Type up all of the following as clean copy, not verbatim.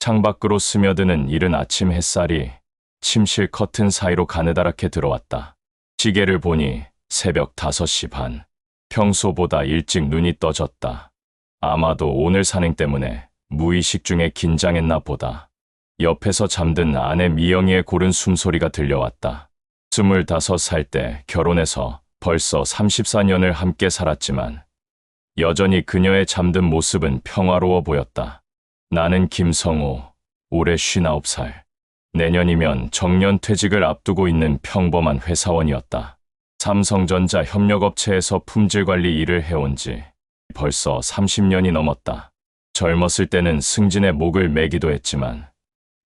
창밖으로 스며드는 이른 아침 햇살이 침실 커튼 사이로 가느다랗게 들어왔다. 시계를 보니 새벽 5시 반. 평소보다 일찍 눈이 떠졌다. 아마도 오늘 산행 때문에 무의식 중에 긴장했나 보다. 옆에서 잠든 아내 미영이의 고른 숨소리가 들려왔다. 25살 때 결혼해서 벌써 34년을 함께 살았지만 여전히 그녀의 잠든 모습은 평화로워 보였다. 나는 김성호, 올해 59살. 내년이면 정년퇴직을 앞두고 있는 평범한 회사원이었다. 삼성전자 협력업체에서 품질관리 일을 해온 지 벌써 30년이 넘었다. 젊었을 때는 승진의 목을 매기도 했지만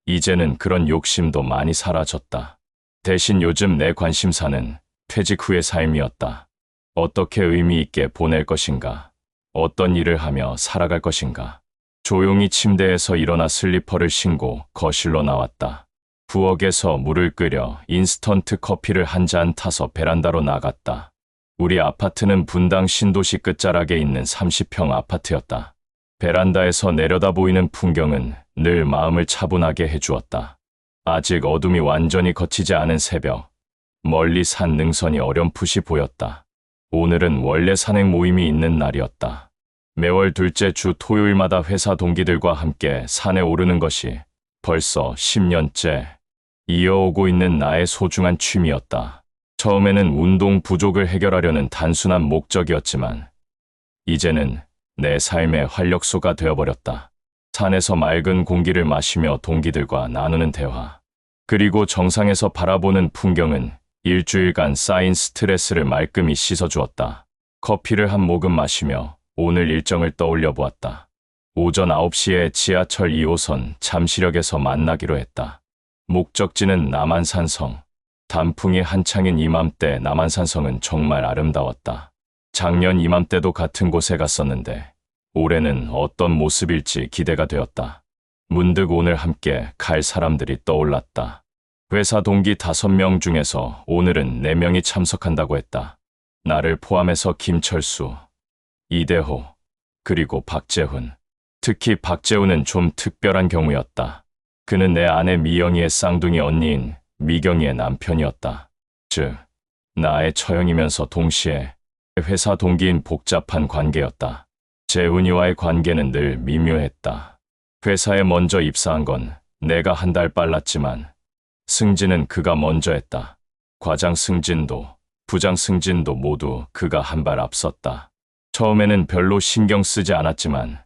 이제는 그런 욕심도 많이 사라졌다. 대신 요즘 내 관심사는 퇴직 후의 삶이었다. 어떻게 의미 있게 보낼 것인가? 어떤 일을 하며 살아갈 것인가? 조용히 침대에서 일어나 슬리퍼를 신고 거실로 나왔다. 부엌에서 물을 끓여 인스턴트 커피를 한 잔 타서 베란다로 나갔다. 우리 아파트는 분당 신도시 끝자락에 있는 30평 아파트였다. 베란다에서 내려다 보이는 풍경은 늘 마음을 차분하게 해주었다. 아직 어둠이 완전히 걷히지 않은 새벽, 멀리 산 능선이 어렴풋이 보였다. 오늘은 원래 산행 모임이 있는 날이었다. 매월 둘째 주 토요일마다 회사 동기들과 함께 산에 오르는 것이 벌써 10년째 이어오고 있는 나의 소중한 취미였다. 처음에는 운동 부족을 해결하려는 단순한 목적이었지만 이제는 내 삶의 활력소가 되어버렸다. 산에서 맑은 공기를 마시며 동기들과 나누는 대화, 그리고 정상에서 바라보는 풍경은 일주일간 쌓인 스트레스를 말끔히 씻어주었다. 커피를 한 모금 마시며 오늘 일정을 떠올려 보았다. 오전 9시에 지하철 2호선 잠시역에서 만나기로 했다. 목적지는 남한산성. 단풍이 한창인 이맘때 남한산성은 정말 아름다웠다. 작년 이맘때도 같은 곳에 갔었는데 올해는 어떤 모습일지 기대가 되었다. 문득 오늘 함께 갈 사람들이 떠올랐다. 회사 동기 5명 중에서 오늘은 4명이 참석한다고 했다. 나를 포함해서 김철수, 이대호, 그리고 박재훈. 특히 박재훈은 좀 특별한 경우였다. 그는 내 아내 미영이의 쌍둥이 언니인 미경이의 남편이었다. 즉, 나의 처형이면서 동시에 회사 동기인 복잡한 관계였다. 재훈이와의 관계는 늘 미묘했다. 회사에 먼저 입사한 건 내가 한 달 빨랐지만 승진은 그가 먼저 했다. 과장 승진도 부장 승진도 모두 그가 한 발 앞섰다. 처음에는 별로 신경 쓰지 않았지만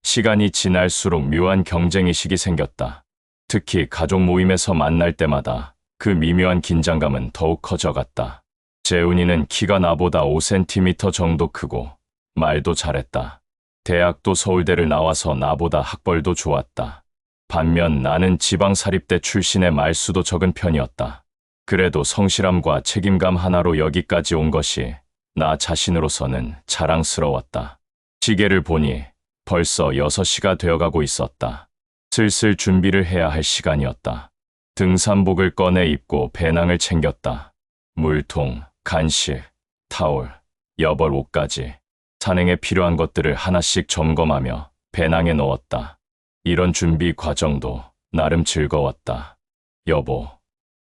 시간이 지날수록 묘한 경쟁의식이 생겼다. 특히 가족 모임에서 만날 때마다 그 미묘한 긴장감은 더욱 커져갔다. 재훈이는 키가 나보다 5cm 정도 크고 말도 잘했다. 대학도 서울대를 나와서 나보다 학벌도 좋았다. 반면 나는 지방사립대 출신의 말수도 적은 편이었다. 그래도 성실함과 책임감 하나로 여기까지 온 것이 나 자신으로서는 자랑스러웠다. 시계를 보니 벌써 6시가 되어가고 있었다. 슬슬 준비를 해야 할 시간이었다. 등산복을 꺼내 입고 배낭을 챙겼다. 물통, 간식, 타올, 여벌 옷까지. 산행에 필요한 것들을 하나씩 점검하며 배낭에 넣었다. 이런 준비 과정도 나름 즐거웠다. 여보,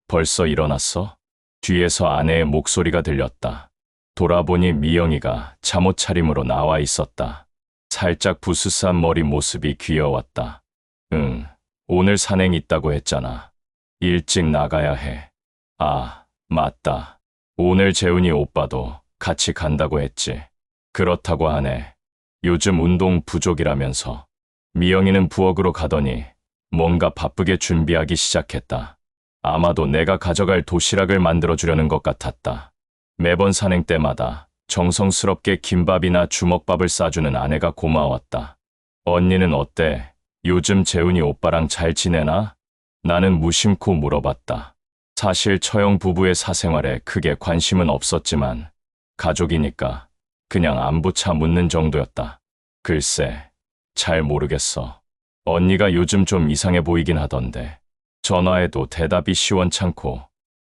벌써 일어났어? 뒤에서 아내의 목소리가 들렸다. 돌아보니 미영이가 잠옷 차림으로 나와 있었다. 살짝 부스스한 머리 모습이 귀여웠다. 응, 오늘 산행 있다고 했잖아. 일찍 나가야 해. 아, 맞다. 오늘 재훈이 오빠도 같이 간다고 했지. 그렇다고 하네. 요즘 운동 부족이라면서. 미영이는 부엌으로 가더니 뭔가 바쁘게 준비하기 시작했다. 아마도 내가 가져갈 도시락을 만들어주려는 것 같았다. 매번 산행 때마다 정성스럽게 김밥이나 주먹밥을 싸주는 아내가 고마웠다. 언니는 어때? 요즘 재훈이 오빠랑 잘 지내나? 나는 무심코 물어봤다. 사실 처형 부부의 사생활에 크게 관심은 없었지만 가족이니까 그냥 안부차 묻는 정도였다. 글쎄, 잘 모르겠어. 언니가 요즘 좀 이상해 보이긴 하던데. 전화해도 대답이 시원찮고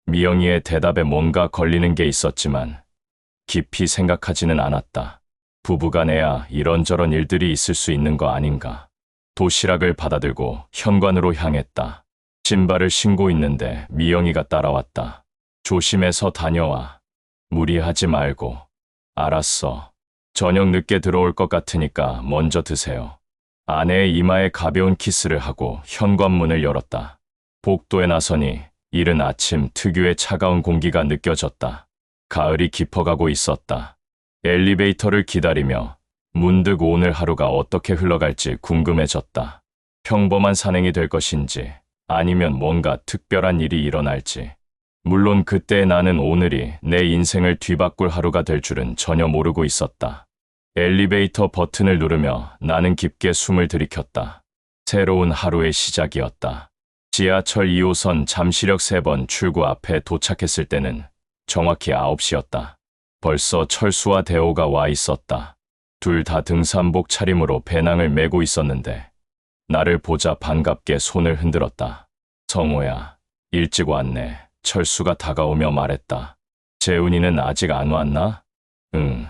미영이의 대답에 뭔가 걸리는 게 있었지만 깊이 생각하지는 않았다. 부부간에야 이런저런 일들이 있을 수 있는 거 아닌가. 도시락을 받아들고 현관으로 향했다. 신발을 신고 있는데 미영이가 따라왔다. 조심해서 다녀와. 무리하지 말고. 알았어. 저녁 늦게 들어올 것 같으니까 먼저 드세요. 아내의 이마에 가벼운 키스를 하고 현관문을 열었다. 복도에 나서니 이른 아침 특유의 차가운 공기가 느껴졌다. 가을이 깊어가고 있었다. 엘리베이터를 기다리며 문득 오늘 하루가 어떻게 흘러갈지 궁금해졌다. 평범한 산행이 될 것인지 아니면 뭔가 특별한 일이 일어날지. 물론 그때 나는 오늘이 내 인생을 뒤바꿀 하루가 될 줄은 전혀 모르고 있었다. 엘리베이터 버튼을 누르며 나는 깊게 숨을 들이켰다. 새로운 하루의 시작이었다. 지하철 2호선 잠시력 3번 출구 앞에 도착했을 때는 정확히 9시였다. 벌써 철수와 대호가 와 있었다. 둘 다 등산복 차림으로 배낭을 메고 있었는데 나를 보자 반갑게 손을 흔들었다. 성호야, 일찍 왔네. 철수가 다가오며 말했다. 재훈이는 아직 안 왔나? 응,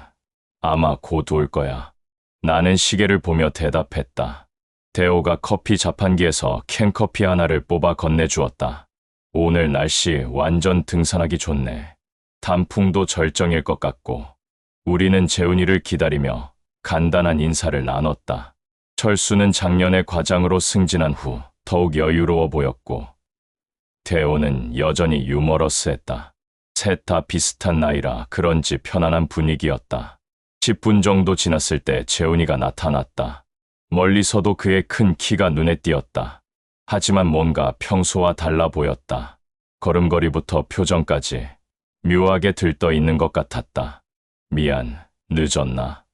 아마 곧 올 거야. 나는 시계를 보며 대답했다. 대호가 커피 자판기에서 캔커피 하나를 뽑아 건네주었다. 오늘 날씨 완전 등산하기 좋네. 단풍도 절정일 것 같고. 우리는 재훈이를 기다리며 간단한 인사를 나눴다. 철수는 작년에 과장으로 승진한 후 더욱 여유로워 보였고 대호는 여전히 유머러스했다. 셋 다 비슷한 나이라 그런지 편안한 분위기였다. 10분 정도 지났을 때 재훈이가 나타났다. 멀리서도 그의 큰 키가 눈에 띄었다. 하지만 뭔가 평소와 달라 보였다. 걸음걸이부터 표정까지 묘하게 들떠 있는 것 같았다. 미안, 늦었나?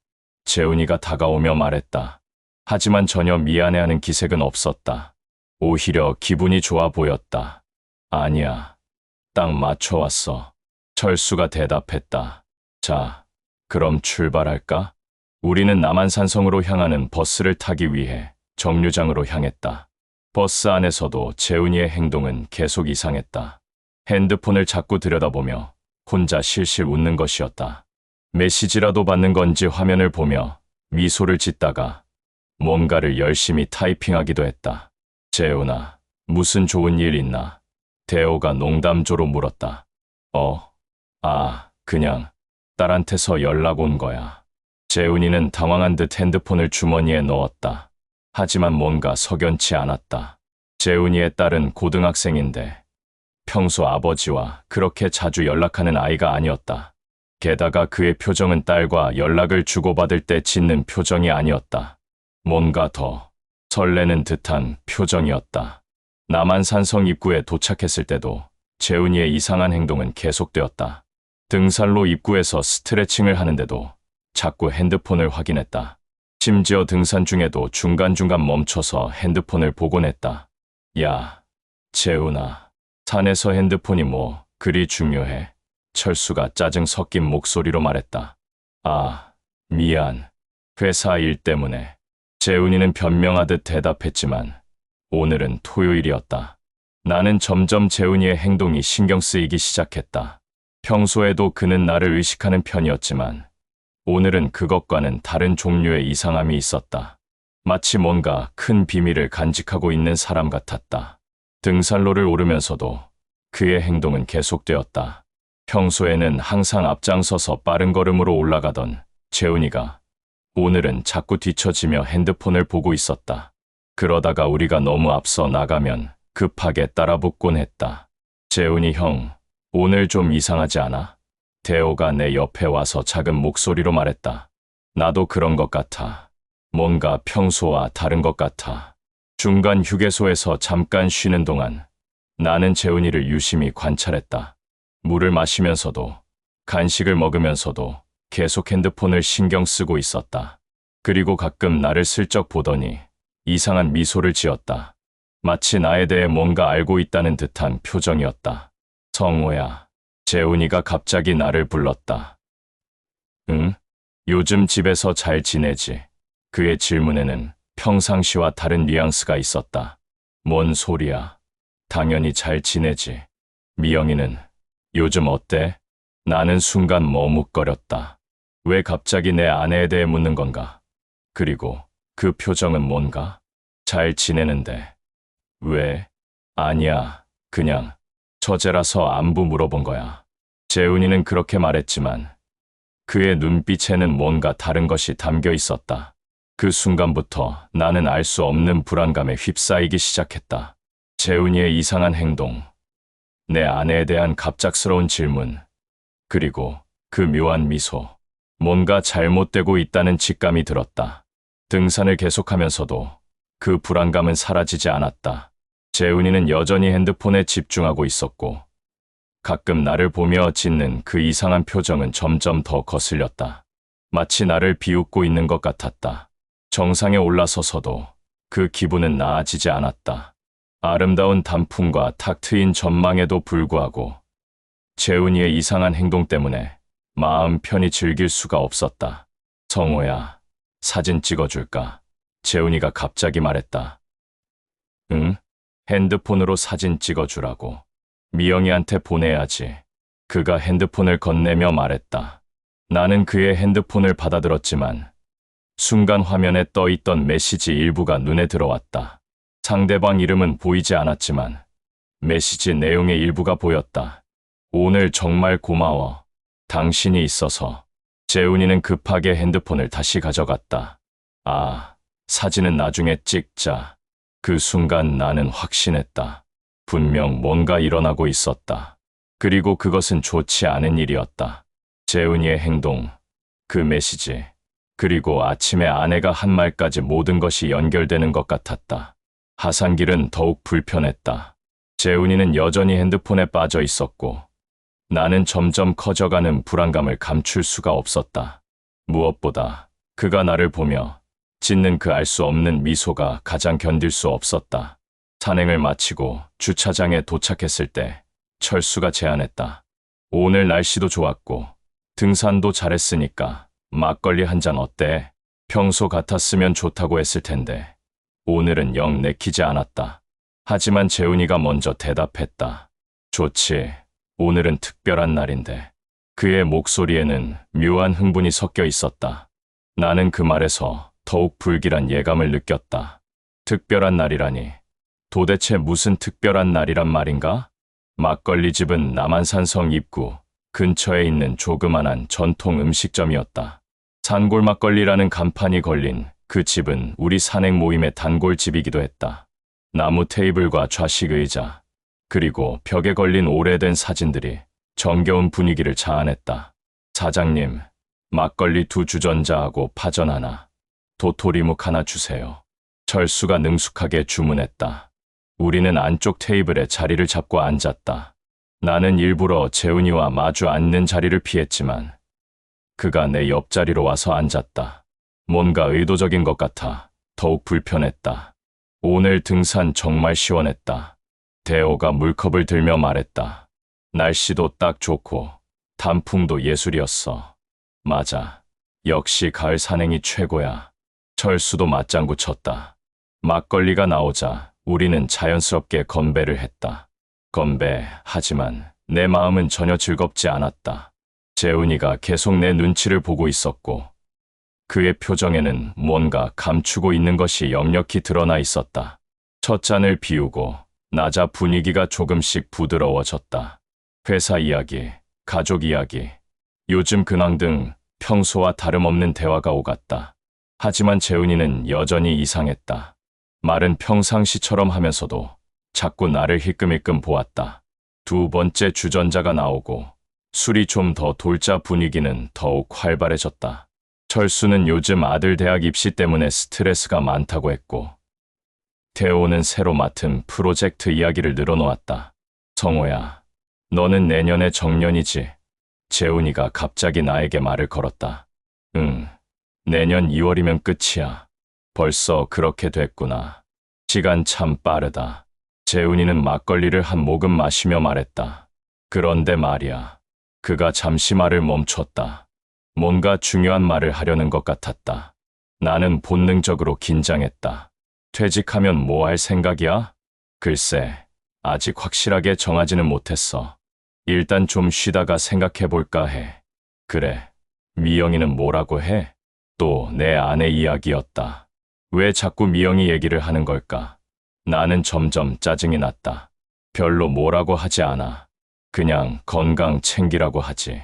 재훈이가 다가오며 말했다. 하지만 전혀 미안해하는 기색은 없었다. 오히려 기분이 좋아 보였다. 아니야, 딱 맞춰왔어. 철수가 대답했다. 자, 그럼 출발할까? 우리는 남한산성으로 향하는 버스를 타기 위해 정류장으로 향했다. 버스 안에서도 재훈이의 행동은 계속 이상했다. 핸드폰을 자꾸 들여다보며 혼자 실실 웃는 것이었다. 메시지라도 받는 건지 화면을 보며 미소를 짓다가 뭔가를 열심히 타이핑하기도 했다. 재훈아, 무슨 좋은 일 있나? 대호가 농담조로 물었다. 그냥 딸한테서 연락 온 거야. 재훈이는 당황한 듯 핸드폰을 주머니에 넣었다. 하지만 뭔가 석연치 않았다. 재훈이의 딸은 고등학생인데 평소 아버지와 그렇게 자주 연락하는 아이가 아니었다. 게다가 그의 표정은 딸과 연락을 주고받을 때 짓는 표정이 아니었다. 뭔가 더 설레는 듯한 표정이었다. 남한산성 입구에 도착했을 때도 재훈이의 이상한 행동은 계속되었다. 등산로 입구에서 스트레칭을 하는데도 자꾸 핸드폰을 확인했다. 심지어 등산 중에도 중간중간 멈춰서 핸드폰을 보곤 했다. 야, 재훈아, 산에서 핸드폰이 뭐 그리 중요해? 철수가 짜증 섞인 목소리로 말했다. 미안. 회사 일 때문에. 재훈이는 변명하듯 대답했지만 오늘은 토요일이었다. 나는 점점 재훈이의 행동이 신경 쓰이기 시작했다. 평소에도 그는 나를 의식하는 편이었지만 오늘은 그것과는 다른 종류의 이상함이 있었다. 마치 뭔가 큰 비밀을 간직하고 있는 사람 같았다. 등산로를 오르면서도 그의 행동은 계속되었다. 평소에는 항상 앞장서서 빠른 걸음으로 올라가던 재훈이가 오늘은 자꾸 뒤처지며 핸드폰을 보고 있었다. 그러다가 우리가 너무 앞서 나가면 급하게 따라붙곤 했다. 재훈이 형, 오늘 좀 이상하지 않아? 대호가 내 옆에 와서 작은 목소리로 말했다. 나도 그런 것 같아. 뭔가 평소와 다른 것 같아. 중간 휴게소에서 잠깐 쉬는 동안 나는 재훈이를 유심히 관찰했다. 물을 마시면서도 간식을 먹으면서도 계속 핸드폰을 신경 쓰고 있었다. 그리고 가끔 나를 슬쩍 보더니 이상한 미소를 지었다. 마치 나에 대해 뭔가 알고 있다는 듯한 표정이었다. 성호야, 재훈이가 갑자기 나를 불렀다. 응? 요즘 집에서 잘 지내지? 그의 질문에는 평상시와 다른 뉘앙스가 있었다. 뭔 소리야? 당연히 잘 지내지. 미영이는 요즘 어때? 나는 순간 머뭇거렸다. 왜 갑자기 내 아내에 대해 묻는 건가? 그리고 그 표정은 뭔가? 잘 지내는데. 왜? 아니야. 그냥 처제라서 안부 물어본 거야. 재훈이는 그렇게 말했지만 그의 눈빛에는 뭔가 다른 것이 담겨 있었다. 그 순간부터 나는 알 수 없는 불안감에 휩싸이기 시작했다. 재훈이의 이상한 행동, 내 아내에 대한 갑작스러운 질문, 그리고 그 묘한 미소. 뭔가 잘못되고 있다는 직감이 들었다. 등산을 계속하면서도 그 불안감은 사라지지 않았다. 재훈이는 여전히 핸드폰에 집중하고 있었고 가끔 나를 보며 짓는 그 이상한 표정은 점점 더 거슬렸다. 마치 나를 비웃고 있는 것 같았다. 정상에 올라서서도 그 기분은 나아지지 않았다. 아름다운 단풍과 탁 트인 전망에도 불구하고 재훈이의 이상한 행동 때문에 마음 편히 즐길 수가 없었다. 성호야, 사진 찍어줄까? 재훈이가 갑자기 말했다. 응? 핸드폰으로 사진 찍어주라고. 미영이한테 보내야지. 그가 핸드폰을 건네며 말했다. 나는 그의 핸드폰을 받아들었지만 순간 화면에 떠있던 메시지 일부가 눈에 들어왔다. 상대방 이름은 보이지 않았지만 메시지 내용의 일부가 보였다. 오늘 정말 고마워. 당신이 있어서. 재훈이는 급하게 핸드폰을 다시 가져갔다. 아, 사진은 나중에 찍자. 그 순간 나는 확신했다. 분명 뭔가 일어나고 있었다. 그리고 그것은 좋지 않은 일이었다. 재훈이의 행동, 그 메시지, 그리고 아침에 아내가 한 말까지 모든 것이 연결되는 것 같았다. 하산길은 더욱 불편했다. 재훈이는 여전히 핸드폰에 빠져 있었고 나는 점점 커져가는 불안감을 감출 수가 없었다. 무엇보다 그가 나를 보며 짓는 그 알 수 없는 미소가 가장 견딜 수 없었다. 산행을 마치고 주차장에 도착했을 때 철수가 제안했다. 오늘 날씨도 좋았고 등산도 잘했으니까 막걸리 한 잔 어때? 평소 같았으면 좋다고 했을 텐데 오늘은 영 내키지 않았다. 하지만 재훈이가 먼저 대답했다. 좋지. 오늘은 특별한 날인데. 그의 목소리에는 묘한 흥분이 섞여 있었다. 나는 그 말에서 더욱 불길한 예감을 느꼈다. 특별한 날이라니. 도대체 무슨 특별한 날이란 말인가? 막걸리 집은 남한산성 입구 근처에 있는 조그만한 전통 음식점이었다. 산골 막걸리라는 간판이 걸린 그 집은 우리 산행 모임의 단골집이기도 했다. 나무 테이블과 좌식 의자, 그리고 벽에 걸린 오래된 사진들이 정겨운 분위기를 자아냈다. 사장님, 막걸리 2주전자하고 파전 하나, 도토리묵 하나 주세요. 철수가 능숙하게 주문했다. 우리는 안쪽 테이블에 자리를 잡고 앉았다. 나는 일부러 재훈이와 마주 앉는 자리를 피했지만 그가 내 옆자리로 와서 앉았다. 뭔가 의도적인 것 같아 더욱 불편했다. 오늘 등산 정말 시원했다. 대호가 물컵을 들며 말했다. 날씨도 딱 좋고 단풍도 예술이었어. 맞아. 역시 가을 산행이 최고야. 철수도 맞장구 쳤다. 막걸리가 나오자 우리는 자연스럽게 건배를 했다. 건배, 하지만 내 마음은 전혀 즐겁지 않았다. 재훈이가 계속 내 눈치를 보고 있었고 그의 표정에는 뭔가 감추고 있는 것이 역력히 드러나 있었다. 첫 잔을 비우고 나자 분위기가 조금씩 부드러워졌다. 회사 이야기, 가족 이야기, 요즘 근황 등 평소와 다름없는 대화가 오갔다. 하지만 재훈이는 여전히 이상했다. 말은 평상시처럼 하면서도 자꾸 나를 힐끔힐끔 보았다. 두 번째 주전자가 나오고 술이 좀 더 돌자 분위기는 더욱 활발해졌다. 철수는 요즘 아들 대학 입시 때문에 스트레스가 많다고 했고 태호는 새로 맡은 프로젝트 이야기를 늘어놓았다. 성호야, 너는 내년에 정년이지? 재훈이가 갑자기 나에게 말을 걸었다. 응, 내년 2월이면 끝이야. 벌써 그렇게 됐구나. 시간 참 빠르다. 재훈이는 막걸리를 한 모금 마시며 말했다. 그런데 말이야. 그가 잠시 말을 멈췄다. 뭔가 중요한 말을 하려는 것 같았다. 나는 본능적으로 긴장했다. 퇴직하면 뭐 할 생각이야? 글쎄, 아직 확실하게 정하지는 못했어. 일단 좀 쉬다가 생각해볼까 해. 그래, 미영이는 뭐라고 해? 또 내 아내 이야기였다. 왜 자꾸 미영이 얘기를 하는 걸까? 나는 점점 짜증이 났다. 별로 뭐라고 하지 않아. 그냥 건강 챙기라고 하지.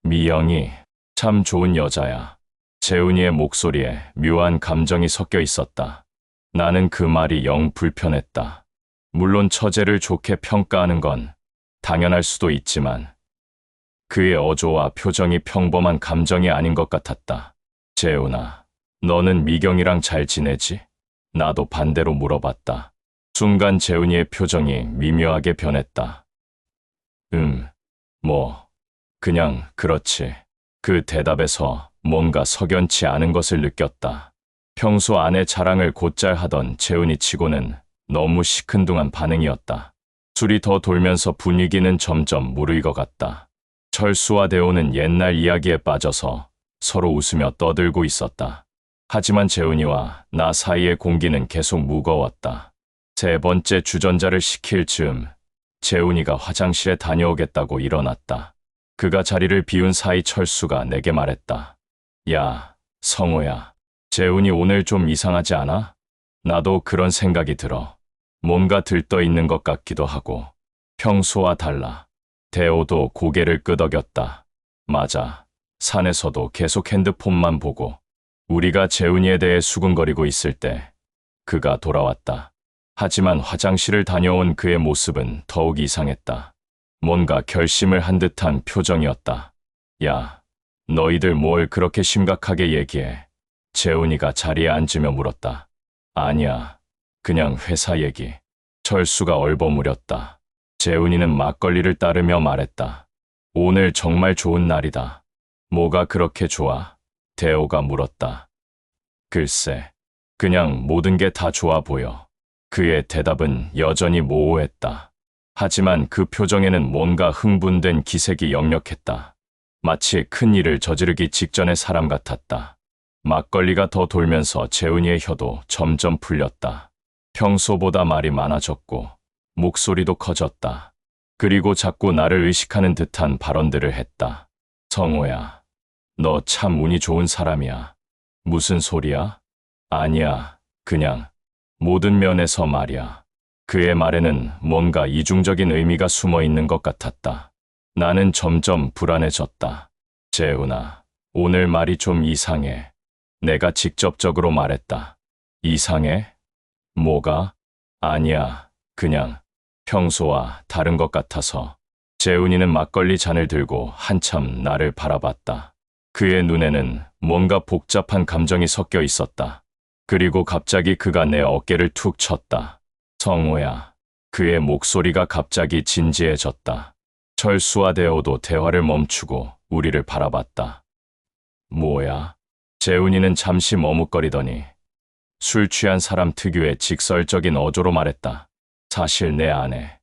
미영이 참 좋은 여자야. 재훈이의 목소리에 묘한 감정이 섞여 있었다. 나는 그 말이 영 불편했다. 물론 처제를 좋게 평가하는 건 당연할 수도 있지만 그의 어조와 표정이 평범한 감정이 아닌 것 같았다. 재훈아, 너는 미경이랑 잘 지내지? 나도 반대로 물어봤다. 순간 재훈이의 표정이 미묘하게 변했다. 그냥 그렇지. 그 대답에서 뭔가 석연치 않은 것을 느꼈다. 평소 아내 자랑을 곧잘 하던 재훈이 치고는 너무 시큰둥한 반응이었다. 술이 더 돌면서 분위기는 점점 무르익어갔다. 철수와 대호는 옛날 이야기에 빠져서 서로 웃으며 떠들고 있었다. 하지만 재훈이와 나 사이의 공기는 계속 무거웠다. 세 번째 주전자를 시킬 즈음 재훈이가 화장실에 다녀오겠다고 일어났다. 그가 자리를 비운 사이 철수가 내게 말했다. 야, 성호야. 재훈이 오늘 좀 이상하지 않아? 나도 그런 생각이 들어. 뭔가 들떠 있는 것 같기도 하고. 평소와 달라. 대호도 고개를 끄덕였다. 맞아. 산에서도 계속 핸드폰만 보고 우리가 재훈이에 대해 수군거리고 있을 때 그가 돌아왔다. 하지만 화장실을 다녀온 그의 모습은 더욱 이상했다. 뭔가 결심을 한 듯한 표정이었다. 야, 너희들 뭘 그렇게 심각하게 얘기해? 재훈이가 자리에 앉으며 물었다. 아니야, 그냥 회사 얘기. 철수가 얼버무렸다. 재훈이는 막걸리를 따르며 말했다. 오늘 정말 좋은 날이다. 뭐가 그렇게 좋아? 대호가 물었다. 글쎄, 그냥 모든 게 다 좋아 보여. 그의 대답은 여전히 모호했다. 하지만 그 표정에는 뭔가 흥분된 기색이 역력했다. 마치 큰 일을 저지르기 직전의 사람 같았다. 막걸리가 더 돌면서 재훈이의 혀도 점점 풀렸다. 평소보다 말이 많아졌고 목소리도 커졌다. 그리고 자꾸 나를 의식하는 듯한 발언들을 했다. 성호야, 너 참 운이 좋은 사람이야. 무슨 소리야? 아니야, 그냥 모든 면에서 말이야. 그의 말에는 뭔가 이중적인 의미가 숨어 있는 것 같았다. 나는 점점 불안해졌다. 재훈아, 오늘 말이 좀 이상해. 내가 직접적으로 말했다. 이상해? 뭐가? 아니야, 그냥 평소와 다른 것 같아서. 재훈이는 막걸리 잔을 들고 한참 나를 바라봤다. 그의 눈에는 뭔가 복잡한 감정이 섞여 있었다. 그리고 갑자기 그가 내 어깨를 툭 쳤다. 성호야. 그의 목소리가 갑자기 진지해졌다. 철수와 대호도 대화를 멈추고 우리를 바라봤다. 뭐야? 재훈이는 잠시 머뭇거리더니 술 취한 사람 특유의 직설적인 어조로 말했다. 사실 내 아내,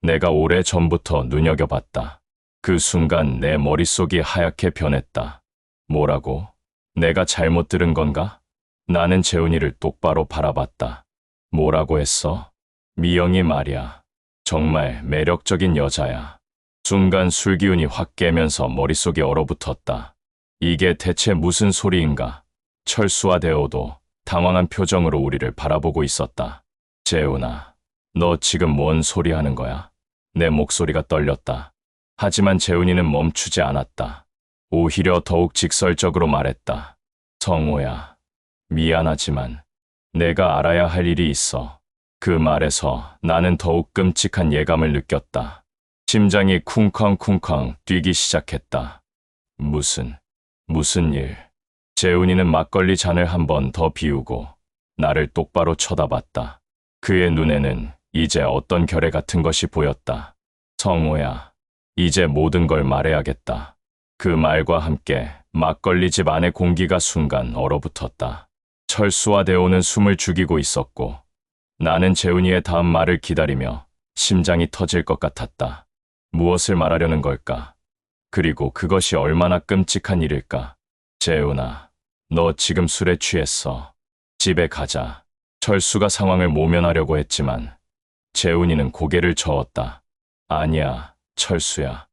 내가 오래전부터 눈여겨봤다. 그 순간 내 머릿속이 하얗게 변했다. 뭐라고? 내가 잘못 들은 건가? 나는 재훈이를 똑바로 바라봤다. 뭐라고 했어? 미영이 말이야. 정말 매력적인 여자야. 순간 술기운이 확 깨면서 머릿속이 얼어붙었다. 이게 대체 무슨 소리인가? 철수와 대호도 당황한 표정으로 우리를 바라보고 있었다. 재훈아, 너 지금 뭔 소리 하는 거야? 내 목소리가 떨렸다. 하지만 재훈이는 멈추지 않았다. 오히려 더욱 직설적으로 말했다. 성호야, 미안하지만 내가 알아야 할 일이 있어. 그 말에서 나는 더욱 끔찍한 예감을 느꼈다. 심장이 쿵쾅쿵쾅 뛰기 시작했다. 무슨 일? 재훈이는 막걸리 잔을 한 번 더 비우고 나를 똑바로 쳐다봤다. 그의 눈에는 이제 어떤 결의 같은 것이 보였다. 성호야, 이제 모든 걸 말해야겠다. 그 말과 함께 막걸리 집 안의 공기가 순간 얼어붙었다. 철수와 대호는 숨을 죽이고 있었고 나는 재훈이의 다음 말을 기다리며 심장이 터질 것 같았다. 무엇을 말하려는 걸까? 그리고 그것이 얼마나 끔찍한 일일까? 재훈아, 너 지금 술에 취했어. 집에 가자. 철수가 상황을 모면하려고 했지만 재훈이는 고개를 저었다. 아니야, 철수야.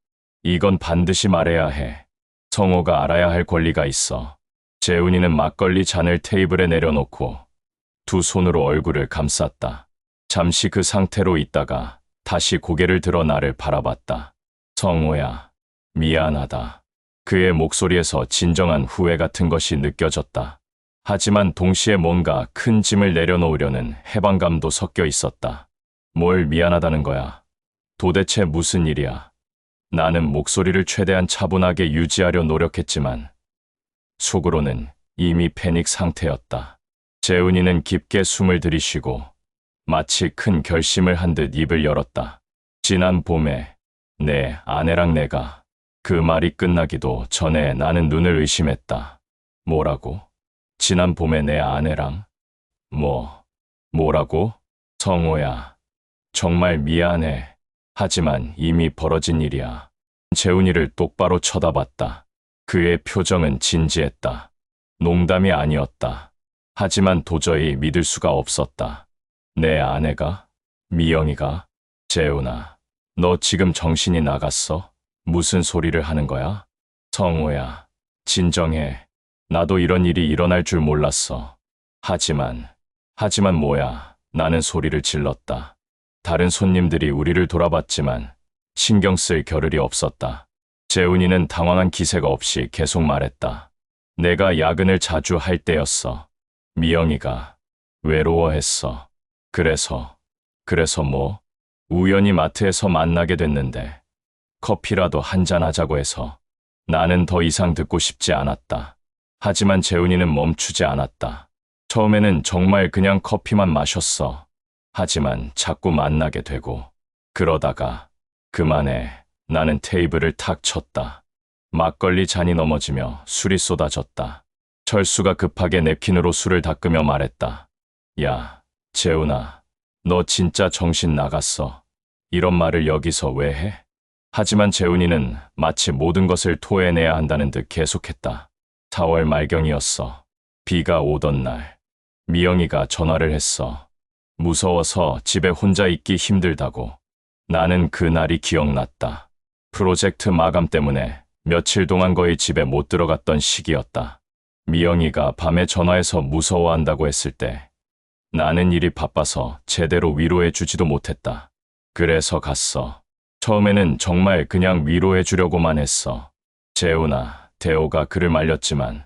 이건 반드시 말해야 해. 성호가 알아야 할 권리가 있어. 재훈이는 막걸리 잔을 테이블에 내려놓고 두 손으로 얼굴을 감쌌다. 잠시 그 상태로 있다가 다시 고개를 들어 나를 바라봤다. 성호야, 미안하다. 그의 목소리에서 진정한 후회 같은 것이 느껴졌다. 하지만 동시에 뭔가 큰 짐을 내려놓으려는 해방감도 섞여 있었다. 뭘 미안하다는 거야? 도대체 무슨 일이야? 나는 목소리를 최대한 차분하게 유지하려 노력했지만 속으로는 이미 패닉 상태였다. 재훈이는 깊게 숨을 들이쉬고 마치 큰 결심을 한 듯 입을 열었다. 지난 봄에 내 아내랑 내가, 그 말이 끝나기도 전에 나는 눈을 의심했다. 뭐라고? 지난 봄에 내 아내랑? 뭐라고? 성호야, 정말 미안해. 하지만 이미 벌어진 일이야. 재훈이를 똑바로 쳐다봤다. 그의 표정은 진지했다. 농담이 아니었다. 하지만 도저히 믿을 수가 없었다. 내 아내가? 미영이가? 재훈아, 너 지금 정신이 나갔어? 무슨 소리를 하는 거야? 성호야, 진정해. 나도 이런 일이 일어날 줄 몰랐어. 하지만 뭐야? 나는 소리를 질렀다. 다른 손님들이 우리를 돌아봤지만 신경 쓸 겨를이 없었다. 재훈이는 당황한 기색 없이 계속 말했다. 내가 야근을 자주 할 때였어. 미영이가 외로워했어. 그래서 뭐? 우연히 마트에서 만나게 됐는데 커피라도 한잔 하자고 해서. 나는 더 이상 듣고 싶지 않았다. 하지만 재훈이는 멈추지 않았다. 처음에는 정말 그냥 커피만 마셨어. 하지만 자꾸 만나게 되고. 그러다가 그만해. 나는 테이블을 탁 쳤다. 막걸리 잔이 넘어지며 술이 쏟아졌다. 철수가 급하게 냅킨으로 술을 닦으며 말했다. 야, 재훈아, 너 진짜 정신 나갔어. 이런 말을 여기서 왜 해? 하지만 재훈이는 마치 모든 것을 토해내야 한다는 듯 계속했다. 4월 말경이었어. 비가 오던 날. 미영이가 전화를 했어. 무서워서 집에 혼자 있기 힘들다고. 나는 그날이 기억났다. 프로젝트 마감 때문에 며칠 동안 거의 집에 못 들어갔던 시기였다. 미영이가 밤에 전화해서 무서워한다고 했을 때 나는 일이 바빠서 제대로 위로해 주지도 못했다. 그래서 갔어. 처음에는 정말 그냥 위로해 주려고만 했어. 재훈아, 대호가 그를 말렸지만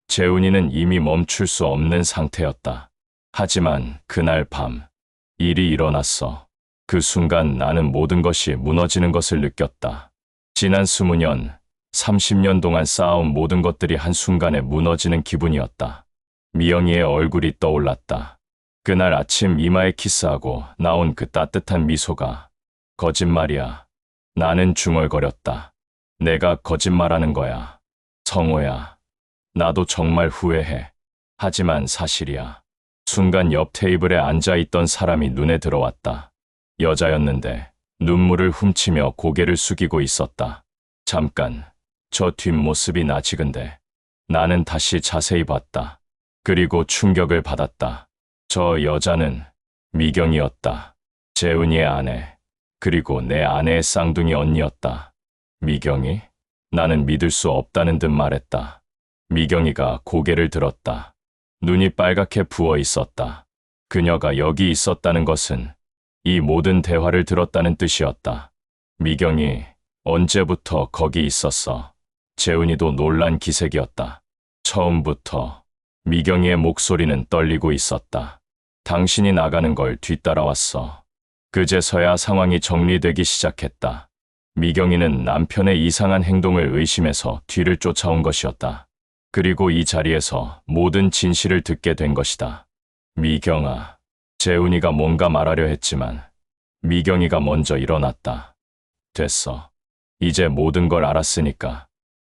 재훈이는 이미 멈출 수 없는 상태였다. 하지만 그날 밤 일이 일어났어. 그 순간 나는 모든 것이 무너지는 것을 느꼈다. 지난 20년, 30년 동안 쌓아온 모든 것들이 한순간에 무너지는 기분이었다. 미영이의 얼굴이 떠올랐다. 그날 아침 이마에 키스하고 나온 그 따뜻한 미소가. 거짓말이야. 나는 중얼거렸다. 내가 거짓말하는 거야. 성호야, 나도 정말 후회해. 하지만 사실이야. 순간 옆 테이블에 앉아있던 사람이 눈에 들어왔다. 여자였는데 눈물을 훔치며 고개를 숙이고 있었다. 잠깐, 저 뒷모습이 낯익은데. 나는 다시 자세히 봤다. 그리고 충격을 받았다. 저 여자는 미경이었다. 재훈이의 아내, 그리고 내 아내의 쌍둥이 언니였다. 미경이? 나는 믿을 수 없다는 듯 말했다. 미경이가 고개를 들었다. 눈이 빨갛게 부어 있었다. 그녀가 여기 있었다는 것은 이 모든 대화를 들었다는 뜻이었다. 미경이 언제부터 거기 있었어? 재훈이도 놀란 기색이었다. 처음부터. 미경이의 목소리는 떨리고 있었다. 당신이 나가는 걸 뒤따라왔어. 그제서야 상황이 정리되기 시작했다. 미경이는 남편의 이상한 행동을 의심해서 뒤를 쫓아온 것이었다. 그리고 이 자리에서 모든 진실을 듣게 된 것이다. 미경아, 재훈이가 뭔가 말하려 했지만 미경이가 먼저 일어났다. 됐어. 이제 모든 걸 알았으니까.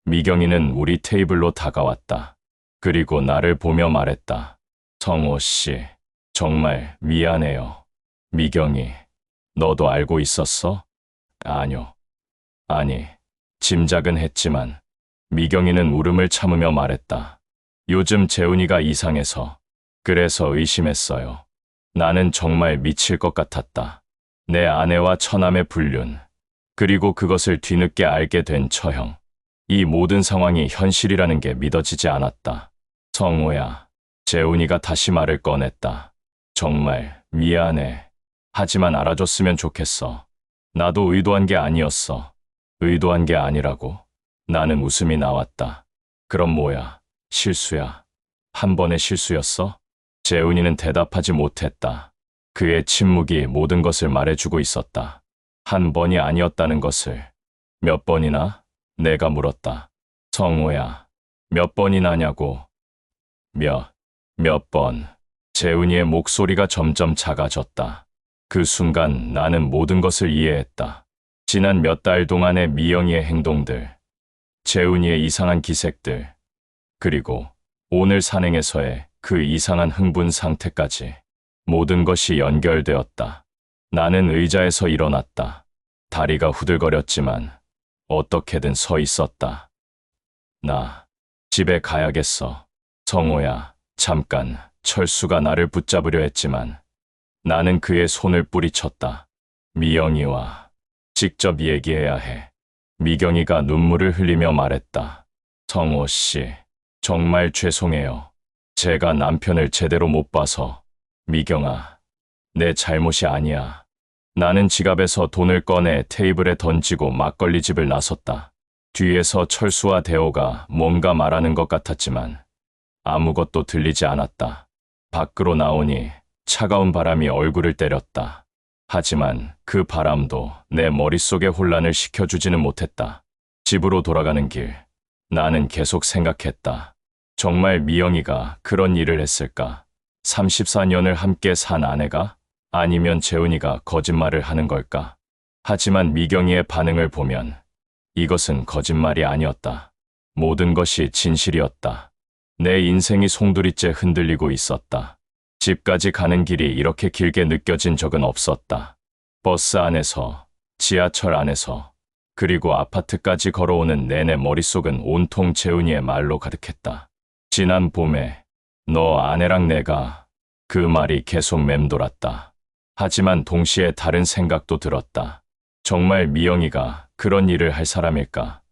미경이는 우리 테이블로 다가왔다. 그리고 나를 보며 말했다. 성호 씨, 정말 미안해요. 미경이, 너도 알고 있었어? 아뇨. 아니, 짐작은 했지만. 미경이는 울음을 참으며 말했다. 요즘 재훈이가 이상해서. 그래서 의심했어요. 나는 정말 미칠 것 같았다. 내 아내와 처남의 불륜, 그리고 그것을 뒤늦게 알게 된 처형. 이 모든 상황이 현실이라는 게 믿어지지 않았다. 성호야, 재훈이가 다시 말을 꺼냈다. 정말 미안해. 하지만 알아줬으면 좋겠어. 나도 의도한 게 아니었어. 의도한 게 아니라고. 나는 웃음이 나왔다. 그럼 뭐야? 실수야. 한 번의 실수였어? 재훈이는 대답하지 못했다. 그의 침묵이 모든 것을 말해주고 있었다. 한 번이 아니었다는 것을. 몇 번이나? 내가 물었다. 성호야, 몇 번이나냐고. 몇 번. 재훈이의 목소리가 점점 작아졌다. 그 순간 나는 모든 것을 이해했다. 지난 몇 달 동안의 미영이의 행동들, 재훈이의 이상한 기색들, 그리고 오늘 산행에서의 그 이상한 흥분 상태까지 모든 것이 연결되었다. 나는 의자에서 일어났다. 다리가 후들거렸지만 어떻게든 서 있었다. 나 집에 가야겠어. 성호야, 잠깐. 철수가 나를 붙잡으려 했지만 나는 그의 손을 뿌리쳤다. 미영이와 직접 얘기해야 해. 미경이가 눈물을 흘리며 말했다. 성호 씨, 정말 죄송해요. 제가 남편을 제대로 못 봐서. 미경아, 내 잘못이 아니야. 나는 지갑에서 돈을 꺼내 테이블에 던지고 막걸리 집을 나섰다. 뒤에서 철수와 대호가 뭔가 말하는 것 같았지만 아무것도 들리지 않았다. 밖으로 나오니 차가운 바람이 얼굴을 때렸다. 하지만 그 바람도 내 머릿속의 혼란을 식혀주지는 못했다. 집으로 돌아가는 길, 나는 계속 생각했다. 정말 미영이가 그런 일을 했을까? 34년을 함께 산 아내가? 아니면 재훈이가 거짓말을 하는 걸까? 하지만 미경이의 반응을 보면 이것은 거짓말이 아니었다. 모든 것이 진실이었다. 내 인생이 송두리째 흔들리고 있었다. 집까지 가는 길이 이렇게 길게 느껴진 적은 없었다. 버스 안에서, 지하철 안에서, 그리고 아파트까지 걸어오는 내내 머릿속은 온통 재훈이의 말로 가득했다. 지난 봄에 너 아내랑 내가, 그 말이 계속 맴돌았다. 하지만 동시에 다른 생각도 들었다. 정말 미영이가 그런 일을 할 사람일까?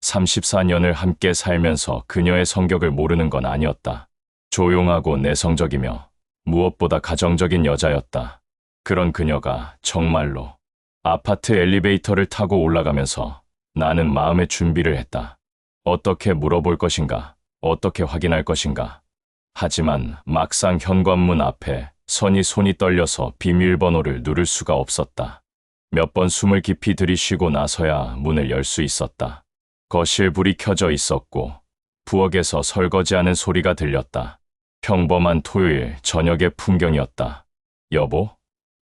34년을 함께 살면서 그녀의 성격을 모르는 건 아니었다. 조용하고 내성적이며 무엇보다 가정적인 여자였다. 그런 그녀가 정말로 아파트 엘리베이터를 타고 올라가면서 나는 마음의 준비를 했다. 어떻게 물어볼 것인가? 어떻게 확인할 것인가? 하지만 막상 현관문 앞에 서니 손이 떨려서 비밀번호를 누를 수가 없었다. 몇 번 숨을 깊이 들이쉬고 나서야 문을 열 수 있었다. 거실 불이 켜져 있었고 부엌에서 설거지하는 소리가 들렸다. 평범한 토요일 저녁의 풍경이었다. 여보?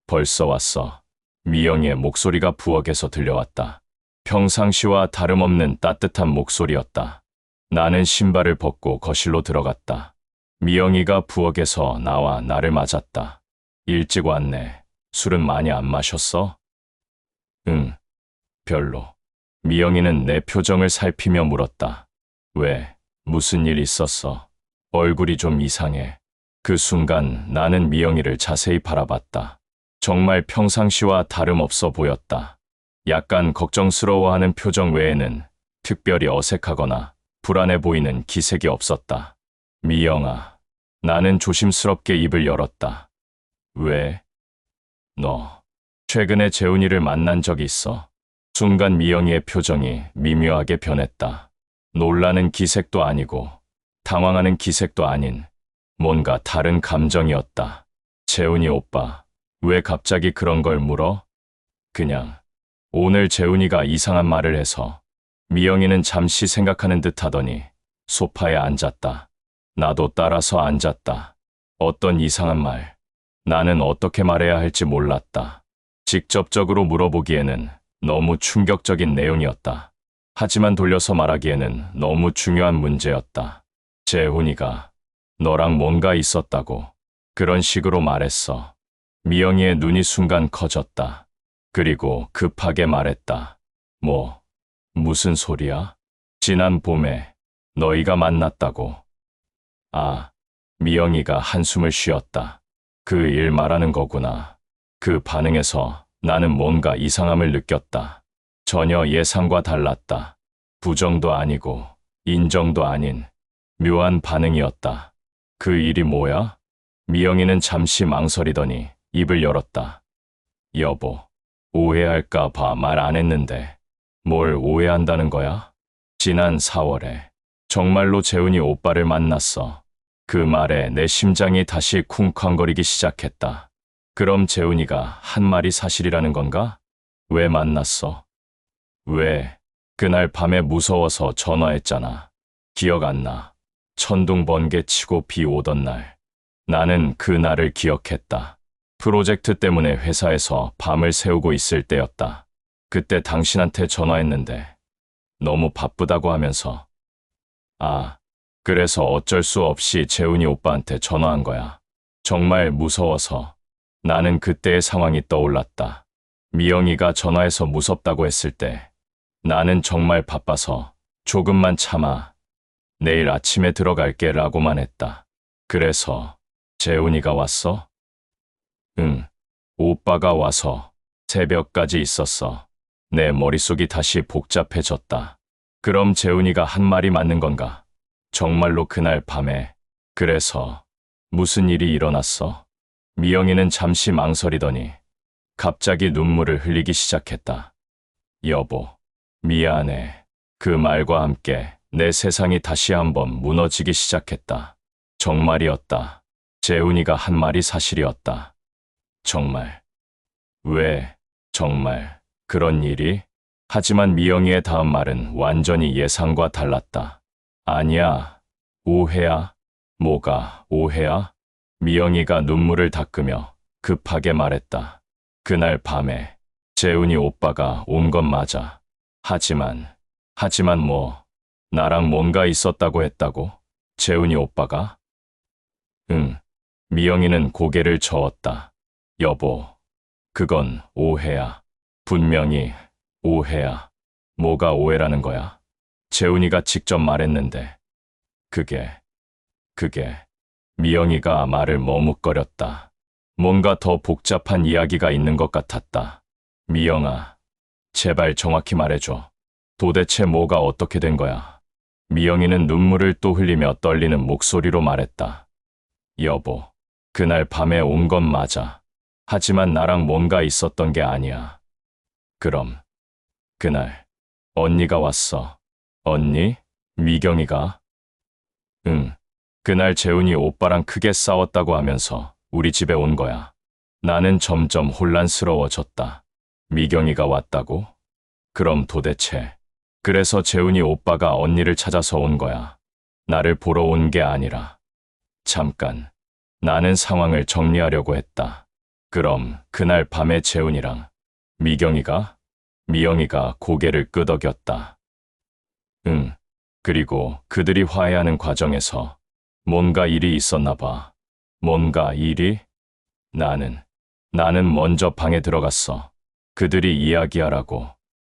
벌써 왔어. 미영의 목소리가 부엌에서 들려왔다. 평상시와 다름없는 따뜻한 목소리였다. 나는 신발을 벗고 거실로 들어갔다. 미영이가 부엌에서 나와 나를 맞았다. 일찍 왔네. 술은 많이 안 마셨어? 응, 별로. 미영이는 내 표정을 살피며 물었다. 왜? 무슨 일 있었어? 얼굴이 좀 이상해. 그 순간 나는 미영이를 자세히 바라봤다. 정말 평상시와 다름없어 보였다. 약간 걱정스러워하는 표정 외에는 특별히 어색하거나 불안해 보이는 기색이 없었다. 미영아, 나는 조심스럽게 입을 열었다. 왜? 너, 최근에 재훈이를 만난 적이 있어? 순간 미영이의 표정이 미묘하게 변했다. 놀라는 기색도 아니고 당황하는 기색도 아닌 뭔가 다른 감정이었다. 재훈이 오빠, 왜 갑자기 그런 걸 물어? 그냥 오늘 재훈이가 이상한 말을 해서. 미영이는 잠시 생각하는 듯 하더니 소파에 앉았다. 나도 따라서 앉았다. 어떤 이상한 말. 나는 어떻게 말해야 할지 몰랐다. 직접적으로 물어보기에는 너무 충격적인 내용이었다. 하지만 돌려서 말하기에는 너무 중요한 문제였다. 재훈이가 너랑 뭔가 있었다고 그런 식으로 말했어. 미영이의 눈이 순간 커졌다. 그리고 급하게 말했다. 무슨 소리야? 지난 봄에 너희가 만났다고. 아, 미영이가 한숨을 쉬었다. 그 일 말하는 거구나. 그 반응에서 나는 뭔가 이상함을 느꼈다. 전혀 예상과 달랐다. 부정도 아니고 인정도 아닌 묘한 반응이었다. 그 일이 뭐야? 미영이는 잠시 망설이더니 입을 열었다. 여보, 오해할까 봐 말 안 했는데 뭘 오해한다는 거야? 지난 4월에 정말로 재훈이 오빠를 만났어. 그 말에 내 심장이 다시 쿵쾅거리기 시작했다. 그럼 재훈이가 한 말이 사실이라는 건가? 왜 만났어? 왜? 그날 밤에 무서워서 전화했잖아. 기억 안 나. 천둥 번개 치고 비 오던 날. 나는 그 날을 기억했다. 프로젝트 때문에 회사에서 밤을 새우고 있을 때였다. 그때 당신한테 전화했는데 너무 바쁘다고 하면서. 아, 그래서 어쩔 수 없이 재훈이 오빠한테 전화한 거야. 정말 무서워서. 나는 그때의 상황이 떠올랐다. 미영이가 전화해서 무섭다고 했을 때 나는 정말 바빠서 조금만 참아. 내일 아침에 들어갈게 라고만 했다. 그래서 재훈이가 왔어? 응, 오빠가 와서 새벽까지 있었어. 내 머릿속이 다시 복잡해졌다. 그럼 재훈이가 한 말이 맞는 건가? 정말로 그날 밤에. 그래서 무슨 일이 일어났어? 미영이는 잠시 망설이더니 갑자기 눈물을 흘리기 시작했다. 여보, 미안해. 그 말과 함께 내 세상이 다시 한번 무너지기 시작했다. 정말이었다. 재훈이가 한 말이 사실이었다. 정말. 왜, 정말, 그런 일이? 하지만 미영이의 다음 말은 완전히 예상과 달랐다. 아니야, 오해야. 뭐가 오해야? 미영이가 눈물을 닦으며 급하게 말했다. 그날 밤에 재훈이 오빠가 온 건 맞아. 하지만 뭐, 나랑 뭔가 있었다고 했다고? 재훈이 오빠가? 응. 미영이는 고개를 저었다. 여보, 그건 오해야. 분명히 오해야. 뭐가 오해라는 거야? 재훈이가 직접 말했는데. 그게. 미영이가 말을 머뭇거렸다. 뭔가 더 복잡한 이야기가 있는 것 같았다. 미영아, 제발 정확히 말해줘. 도대체 뭐가 어떻게 된 거야? 미영이는 눈물을 또 흘리며 떨리는 목소리로 말했다. 여보, 그날 밤에 온 건 맞아. 하지만 나랑 뭔가 있었던 게 아니야. 그럼, 그날, 언니가 왔어. 언니? 미경이가? 응. 그날 재훈이 오빠랑 크게 싸웠다고 하면서 우리 집에 온 거야. 나는 점점 혼란스러워졌다. 미경이가 왔다고? 그럼 도대체. 그래서 재훈이 오빠가 언니를 찾아서 온 거야. 나를 보러 온 게 아니라. 잠깐. 나는 상황을 정리하려고 했다. 그럼 그날 밤에 재훈이랑 미경이가? 미영이가 고개를 끄덕였다. 응. 그리고 그들이 화해하는 과정에서 뭔가 일이 있었나 봐. 뭔가 일이? 나는 먼저 방에 들어갔어. 그들이 이야기하라고.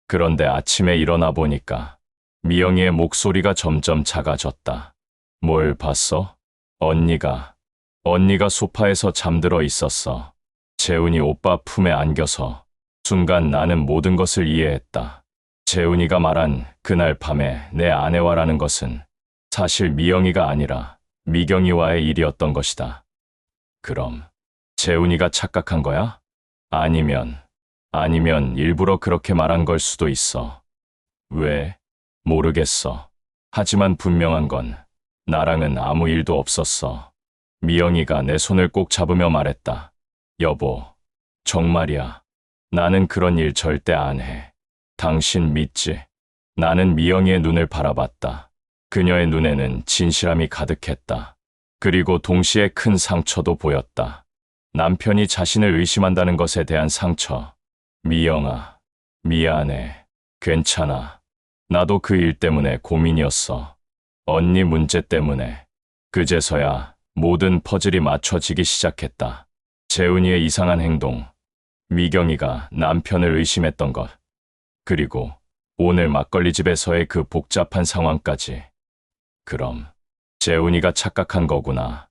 그런데 아침에 일어나 보니까 미영이의 목소리가 점점 작아졌다. 뭘 봤어? 언니가 소파에서 잠들어 있었어. 재훈이 오빠 품에 안겨서. 순간 나는 모든 것을 이해했다. 재훈이가 말한 그날 밤에 내 아내와라는 것은 사실 미영이가 아니라 미경이와의 일이었던 것이다. 그럼 재훈이가 착각한 거야? 아니면 일부러 그렇게 말한 걸 수도 있어. 왜? 모르겠어. 하지만 분명한 건 나랑은 아무 일도 없었어. 미영이가 내 손을 꼭 잡으며 말했다. 여보, 정말이야. 나는 그런 일 절대 안 해. 당신 믿지? 나는 미영이의 눈을 바라봤다. 그녀의 눈에는 진실함이 가득했다. 그리고 동시에 큰 상처도 보였다. 남편이 자신을 의심한다는 것에 대한 상처. 미영아, 미안해. 괜찮아. 나도 그 일 때문에 고민이었어. 언니 문제 때문에. 그제서야 모든 퍼즐이 맞춰지기 시작했다. 재훈이의 이상한 행동, 미경이가 남편을 의심했던 것, 그리고 오늘 막걸리 집에서의 그 복잡한 상황까지. 그럼 재훈이가 착각한 거구나.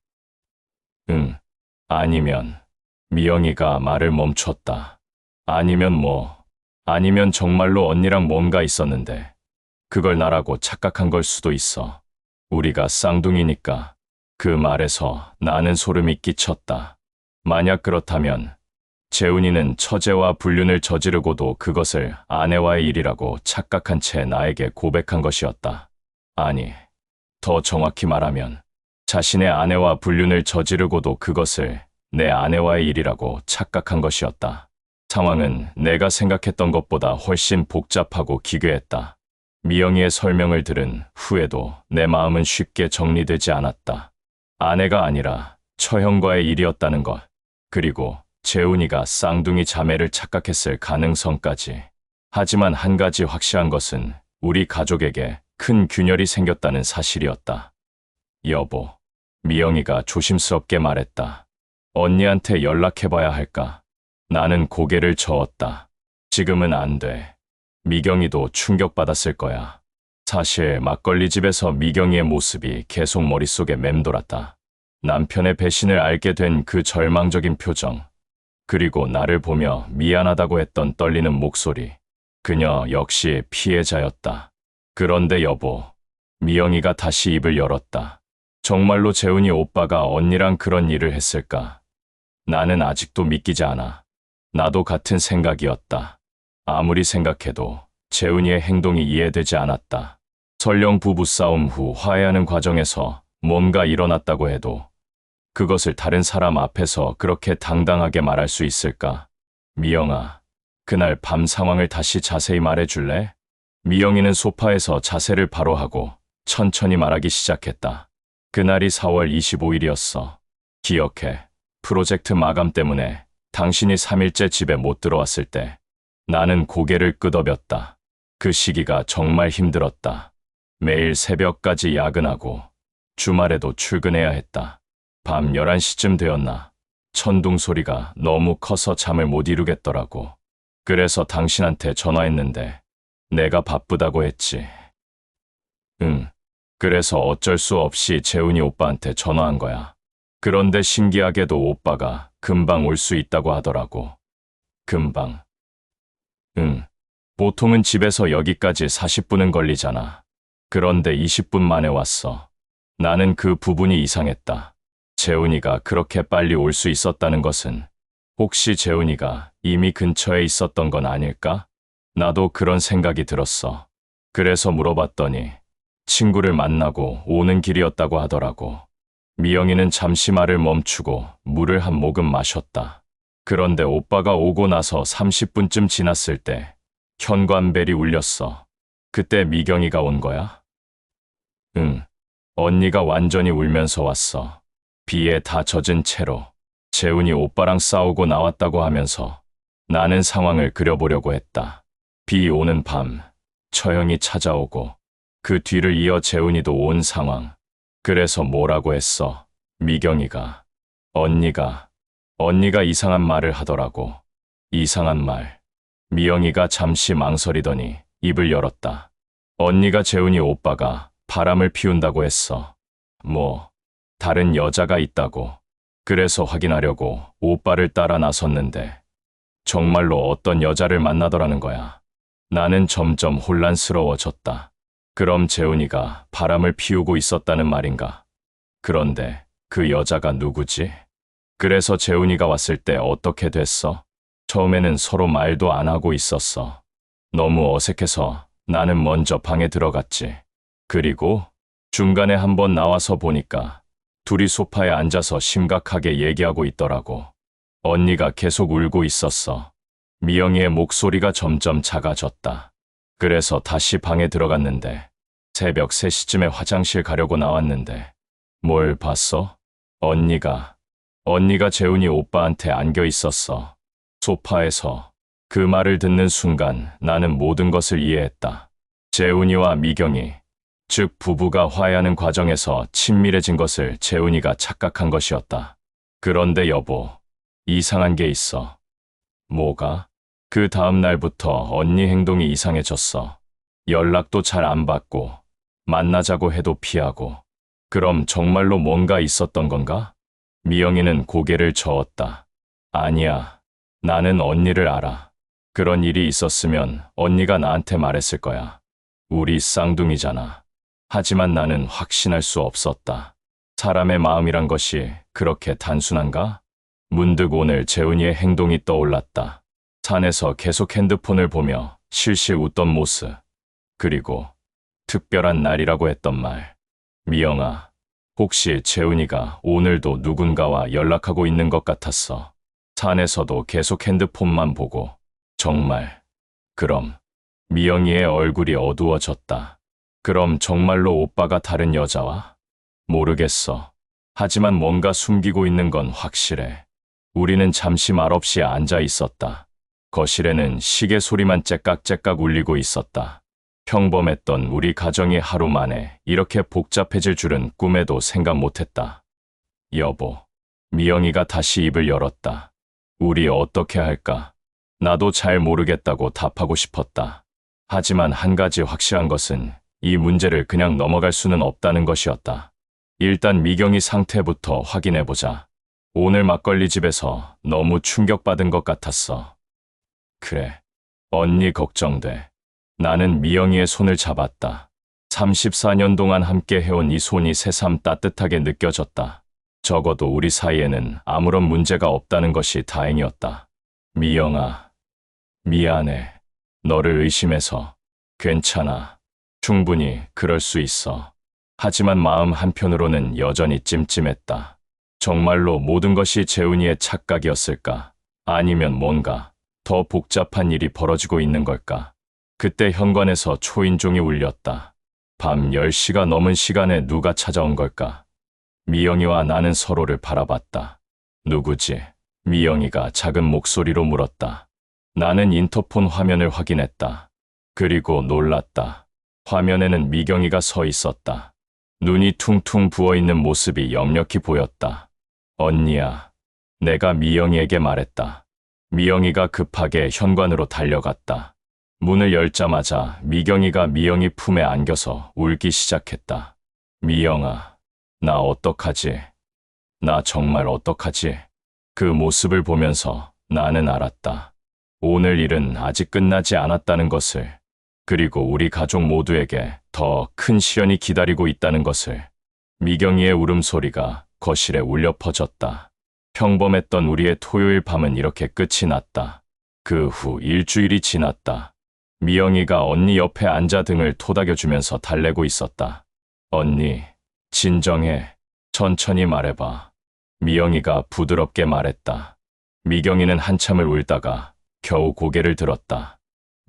응. 아니면 미영이가 말을 멈췄다. 아니면 정말로 언니랑 뭔가 있었는데 그걸 나라고 착각한 걸 수도 있어. 우리가 쌍둥이니까 그 말에서 나는 소름이 끼쳤다. 만약 그렇다면 재훈이는 처제와 불륜을 저지르고도 그것을 아내와의 일이라고 착각한 채 나에게 고백한 것이었다. 아니, 더 정확히 말하면 자신의 아내와 불륜을 저지르고도 그것을 내 아내와의 일이라고 착각한 것이었다. 상황은 내가 생각했던 것보다 훨씬 복잡하고 기괴했다. 미영이의 설명을 들은 후에도 내 마음은 쉽게 정리되지 않았다. 아내가 아니라 처형과의 일이었다는 것, 그리고 재훈이가 쌍둥이 자매를 착각했을 가능성까지. 하지만 한 가지 확실한 것은 우리 가족에게 큰 균열이 생겼다는 사실이었다. 여보, 미영이가 조심스럽게 말했다. 언니한테 연락해봐야 할까? 나는 고개를 저었다. 지금은 안 돼. 미경이도 충격받았을 거야. 사실 막걸리 집에서 미경이의 모습이 계속 머릿속에 맴돌았다. 남편의 배신을 알게 된 그 절망적인 표정, 그리고 나를 보며 미안하다고 했던 떨리는 목소리. 그녀 역시 피해자였다. 그런데 여보, 미영이가 다시 입을 열었다. 정말로 재훈이 오빠가 언니랑 그런 일을 했을까? 나는 아직도 믿기지 않아. 나도 같은 생각이었다. 아무리 생각해도 재훈이의 행동이 이해되지 않았다. 설령 부부싸움 후 화해하는 과정에서 뭔가 일어났다고 해도 그것을 다른 사람 앞에서 그렇게 당당하게 말할 수 있을까? 미영아, 그날 밤 상황을 다시 자세히 말해줄래? 미영이는 소파에서 자세를 바로 하고 천천히 말하기 시작했다. 그날이 4월 25일이었어. 기억해. 프로젝트 마감 때문에 당신이 3일째 집에 못 들어왔을 때 나는 고개를 끄덕였다. 그 시기가 정말 힘들었다. 매일 새벽까지 야근하고 주말에도 출근해야 했다. 밤 11시쯤 되었나 천둥 소리가 너무 커서 잠을 못 이루겠더라고. 그래서 당신한테 전화했는데 내가 바쁘다고 했지. 응. 그래서 어쩔 수 없이 재훈이 오빠한테 전화한 거야. 그런데 신기하게도 오빠가 금방 올 수 있다고 하더라고. 금방. 응. 보통은 집에서 여기까지 40분은 걸리잖아. 그런데 20분 만에 왔어. 나는 그 부분이 이상했다. 재훈이가 그렇게 빨리 올 수 있었다는 것은 혹시 재훈이가 이미 근처에 있었던 건 아닐까? 나도 그런 생각이 들었어. 그래서 물어봤더니 친구를 만나고 오는 길이었다고 하더라고. 미영이는 잠시 말을 멈추고 물을 한 모금 마셨다. 그런데 오빠가 오고 나서 30분쯤 지났을 때 현관벨이 울렸어. 그때 미경이가 온 거야? 응. 언니가 완전히 울면서 왔어. 비에 다 젖은 채로. 재훈이 오빠랑 싸우고 나왔다고 하면서 나는 상황을 그려보려고 했다. 비 오는 밤, 처형이 찾아오고 그 뒤를 이어 재훈이도 온 상황. 그래서 뭐라고 했어? 미경이가. 언니가 이상한 말을 하더라고. 이상한 말. 미영이가 잠시 망설이더니 입을 열었다. 언니가 재훈이 오빠가 바람을 피운다고 했어. 다른 여자가 있다고. 그래서 확인하려고 오빠를 따라 나섰는데 정말로 어떤 여자를 만나더라는 거야. 나는 점점 혼란스러워졌다. 그럼 재훈이가 바람을 피우고 있었다는 말인가? 그런데 그 여자가 누구지? 그래서 재훈이가 왔을 때 어떻게 됐어? 처음에는 서로 말도 안 하고 있었어. 너무 어색해서 나는 먼저 방에 들어갔지. 그리고 중간에 한번 나와서 보니까 둘이 소파에 앉아서 심각하게 얘기하고 있더라고. 언니가 계속 울고 있었어. 미영이의 목소리가 점점 작아졌다. 그래서 다시 방에 들어갔는데 새벽 3시쯤에 화장실 가려고 나왔는데 뭘 봤어? 언니가 재훈이 오빠한테 안겨 있었어. 소파에서. 그 말을 듣는 순간 나는 모든 것을 이해했다. 재훈이와 미경이, 즉 부부가 화해하는 과정에서 친밀해진 것을 재훈이가 착각한 것이었다. 그런데 여보, 이상한 게 있어. 뭐가? 그 다음 날부터 언니 행동이 이상해졌어. 연락도 잘 안 받고 만나자고 해도 피하고. 그럼 정말로 뭔가 있었던 건가? 미영이는 고개를 저었다. 아니야. 나는 언니를 알아. 그런 일이 있었으면 언니가 나한테 말했을 거야. 우리 쌍둥이잖아. 하지만 나는 확신할 수 없었다. 사람의 마음이란 것이 그렇게 단순한가? 문득 오늘 재훈이의 행동이 떠올랐다. 산에서 계속 핸드폰을 보며 실실 웃던 모습. 그리고 특별한 날이라고 했던 말. 미영아, 혹시 재훈이가 오늘도 누군가와 연락하고 있는 것 같았어. 산에서도 계속 핸드폰만 보고. 정말. 그럼 미영이의 얼굴이 어두워졌다. 그럼 정말로 오빠가 다른 여자와? 모르겠어. 하지만 뭔가 숨기고 있는 건 확실해. 우리는 잠시 말없이 앉아 있었다. 거실에는 시계 소리만 째깍째깍 울리고 있었다. 평범했던 우리 가정이 하루 만에 이렇게 복잡해질 줄은 꿈에도 생각 못했다. 여보, 미영이가 다시 입을 열었다. 우리 어떻게 할까? 나도 잘 모르겠다고 답하고 싶었다. 하지만 한 가지 확실한 것은 이 문제를 그냥 넘어갈 수는 없다는 것이었다. 일단 미경이 상태부터 확인해보자. 오늘 막걸리 집에서 너무 충격받은 것 같았어. 그래, 언니 걱정돼. 나는 미영이의 손을 잡았다. 34년 동안 함께 해온 이 손이 새삼 따뜻하게 느껴졌다. 적어도 우리 사이에는 아무런 문제가 없다는 것이 다행이었다. 미영아, 미안해. 너를 의심해서. 괜찮아. 충분히 그럴 수 있어. 하지만 마음 한편으로는 여전히 찜찜했다. 정말로 모든 것이 재훈이의 착각이었을까? 아니면 뭔가 더 복잡한 일이 벌어지고 있는 걸까? 그때 현관에서 초인종이 울렸다. 밤 10시가 넘은 시간에 누가 찾아온 걸까? 미영이와 나는 서로를 바라봤다. 누구지? 미영이가 작은 목소리로 물었다. 나는 인터폰 화면을 확인했다. 그리고 놀랐다. 화면에는 미경이가 서 있었다. 눈이 퉁퉁 부어있는 모습이 역력히 보였다. 언니야, 내가 미영이에게 말했다. 미영이가 급하게 현관으로 달려갔다. 문을 열자마자 미경이가 미영이 품에 안겨서 울기 시작했다. 미영아, 나 어떡하지? 나 정말 어떡하지? 그 모습을 보면서 나는 알았다. 오늘 일은 아직 끝나지 않았다는 것을, 그리고 우리 가족 모두에게 더 큰 시련이 기다리고 있다는 것을. 미경이의 울음소리가 거실에 울려 퍼졌다. 평범했던 우리의 토요일 밤은 이렇게 끝이 났다. 그 후 일주일이 지났다. 미영이가 언니 옆에 앉아 등을 토닥여주면서 달래고 있었다. 언니, 진정해. 천천히 말해봐. 미영이가 부드럽게 말했다. 미경이는 한참을 울다가 겨우 고개를 들었다.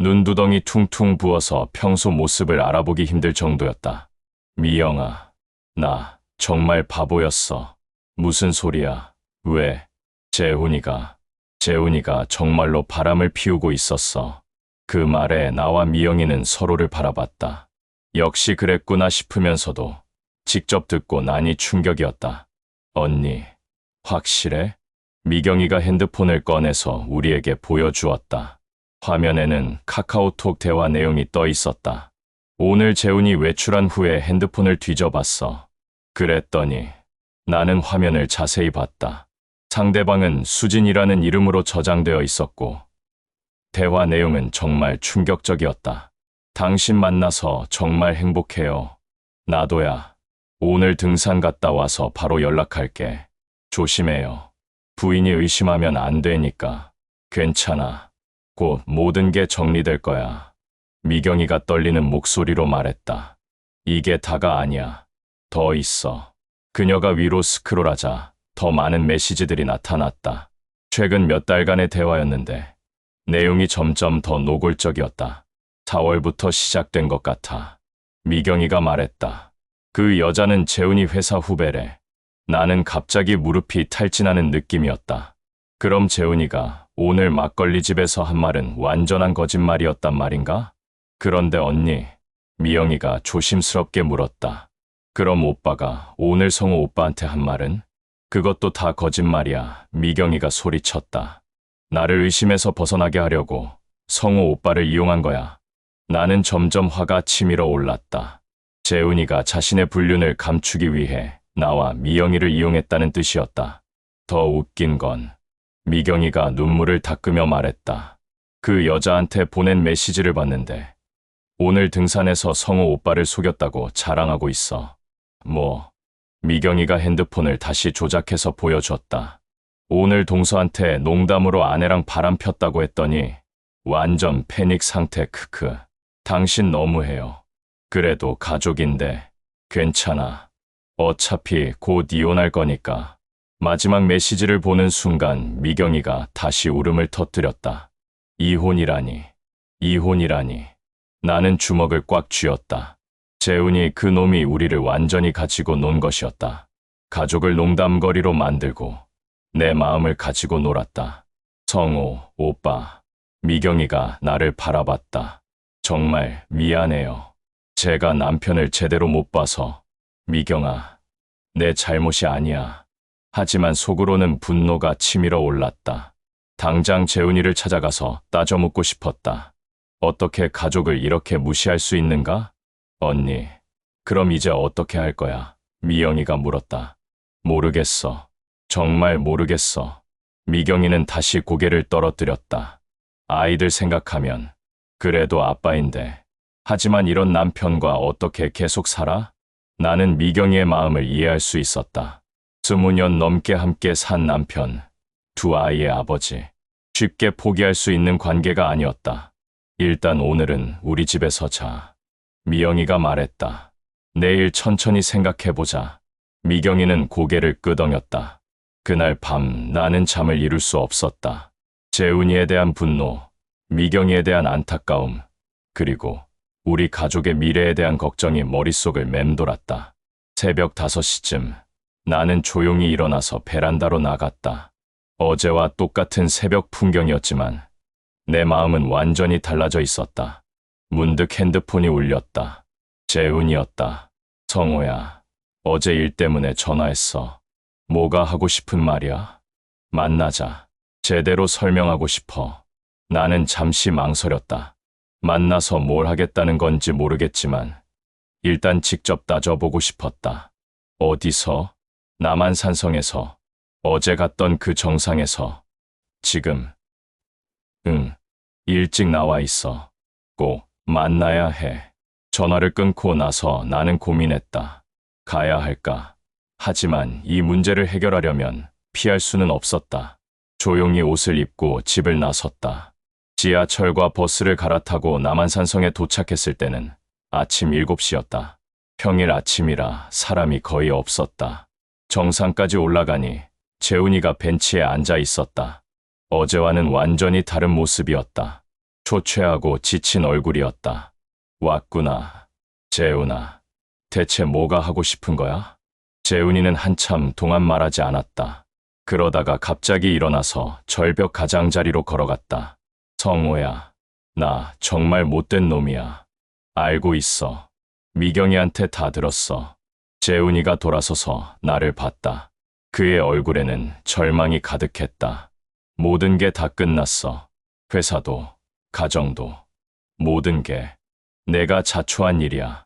눈두덩이 퉁퉁 부어서 평소 모습을 알아보기 힘들 정도였다. 미영아, 나 정말 바보였어. 무슨 소리야? 왜? 재훈이가 정말로 바람을 피우고 있었어. 그 말에 나와 미영이는 서로를 바라봤다. 역시 그랬구나 싶으면서도 직접 듣고 나니 충격이었다. 언니, 확실해? 미경이가 핸드폰을 꺼내서 우리에게 보여주었다. 화면에는 카카오톡 대화 내용이 떠 있었다. 오늘 재훈이 외출한 후에 핸드폰을 뒤져봤어. 그랬더니 나는 화면을 자세히 봤다. 상대방은 수진이라는 이름으로 저장되어 있었고 대화 내용은 정말 충격적이었다. 당신 만나서 정말 행복해요. 나도야. 오늘 등산 갔다 와서 바로 연락할게. 조심해요. 부인이 의심하면 안 되니까. 괜찮아. 곧 모든 게 정리될 거야. 미경이가 떨리는 목소리로 말했다. 이게 다가 아니야. 더 있어. 그녀가 위로 스크롤하자 더 많은 메시지들이 나타났다. 최근 몇 달간의 대화였는데 내용이 점점 더 노골적이었다. 4월부터 시작된 것 같아. 미경이가 말했다. 그 여자는 재훈이 회사 후배래. 나는 갑자기 무릎이 탈진하는 느낌이었다. 그럼 재훈이가 오늘 막걸리 집에서 한 말은 완전한 거짓말이었단 말인가? 그런데 언니, 미영이가 조심스럽게 물었다. 그럼 오빠가 오늘 성우 오빠한테 한 말은? 그것도 다 거짓말이야. 미경이가 소리쳤다. 나를 의심해서 벗어나게 하려고 성우 오빠를 이용한 거야. 나는 점점 화가 치밀어 올랐다. 재훈이가 자신의 불륜을 감추기 위해 나와 미영이를 이용했다는 뜻이었다. 더 웃긴 건 미경이가 눈물을 닦으며 말했다. 그 여자한테 보낸 메시지를 봤는데 오늘 등산에서 성우 오빠를 속였다고 자랑하고 있어. 뭐 미경이가 핸드폰을 다시 조작해서 보여줬다. 오늘 동서한테 농담으로 아내랑 바람 폈다고 했더니 완전 패닉 상태. 크크. 당신 너무해요. 그래도 가족인데 괜찮아. 어차피 곧 이혼할 거니까. 마지막 메시지를 보는 순간 미경이가 다시 울음을 터뜨렸다. 이혼이라니. 이혼이라니. 나는 주먹을 꽉 쥐었다. 재훈이 그 놈이 우리를 완전히 가지고 논 것이었다. 가족을 농담거리로 만들고 내 마음을 가지고 놀았다. 성호, 오빠. 미경이가 나를 바라봤다. 정말 미안해요. 제가 남편을 제대로 못 봐서. 미경아, 내 잘못이 아니야. 하지만 속으로는 분노가 치밀어 올랐다. 당장 재훈이를 찾아가서 따져 묻고 싶었다. 어떻게 가족을 이렇게 무시할 수 있는가? 언니, 그럼 이제 어떻게 할 거야? 미영이가 물었다. 모르겠어. 정말 모르겠어. 미경이는 다시 고개를 떨어뜨렸다. 아이들 생각하면 그래도 아빠인데. 하지만 이런 남편과 어떻게 계속 살아? 나는 미경이의 마음을 이해할 수 있었다. 20년 넘게 함께 산 남편, 두 아이의 아버지. 쉽게 포기할 수 있는 관계가 아니었다. 일단 오늘은 우리 집에서 자. 미영이가 말했다. 내일 천천히 생각해보자. 미경이는 고개를 끄덕였다. 그날 밤 나는 잠을 이룰 수 없었다. 재훈이에 대한 분노, 미경이에 대한 안타까움, 그리고 우리 가족의 미래에 대한 걱정이 머릿속을 맴돌았다. 새벽 5시쯤 나는 조용히 일어나서 베란다로 나갔다. 어제와 똑같은 새벽 풍경이었지만 내 마음은 완전히 달라져 있었다. 문득 핸드폰이 울렸다. 재훈이었다. 성호야, 어제 일 때문에 전화했어. 뭐가 하고 싶은 말이야? 만나자. 제대로 설명하고 싶어. 나는 잠시 망설였다. 만나서 뭘 하겠다는 건지 모르겠지만 일단 직접 따져보고 싶었다. 어디서? 남한산성에서. 어제 갔던 그 정상에서. 지금. 응. 일찍 나와 있어. 꼭 만나야 해. 전화를 끊고 나서 나는 고민했다. 가야 할까? 하지만 이 문제를 해결하려면 피할 수는 없었다. 조용히 옷을 입고 집을 나섰다. 지하철과 버스를 갈아타고 남한산성에 도착했을 때는 아침 7시였다. 평일 아침이라 사람이 거의 없었다. 정상까지 올라가니 재훈이가 벤치에 앉아 있었다. 어제와는 완전히 다른 모습이었다. 초췌하고 지친 얼굴이었다. 왔구나. 재훈아, 대체 뭐가 하고 싶은 거야? 재훈이는 한참 동안 말하지 않았다. 그러다가 갑자기 일어나서 절벽 가장자리로 걸어갔다. 성호야, 나 정말 못된 놈이야. 알고 있어. 미경이한테 다 들었어. 재훈이가 돌아서서 나를 봤다. 그의 얼굴에는 절망이 가득했다. 모든 게 다 끝났어. 회사도, 가정도, 모든 게. 내가 자초한 일이야.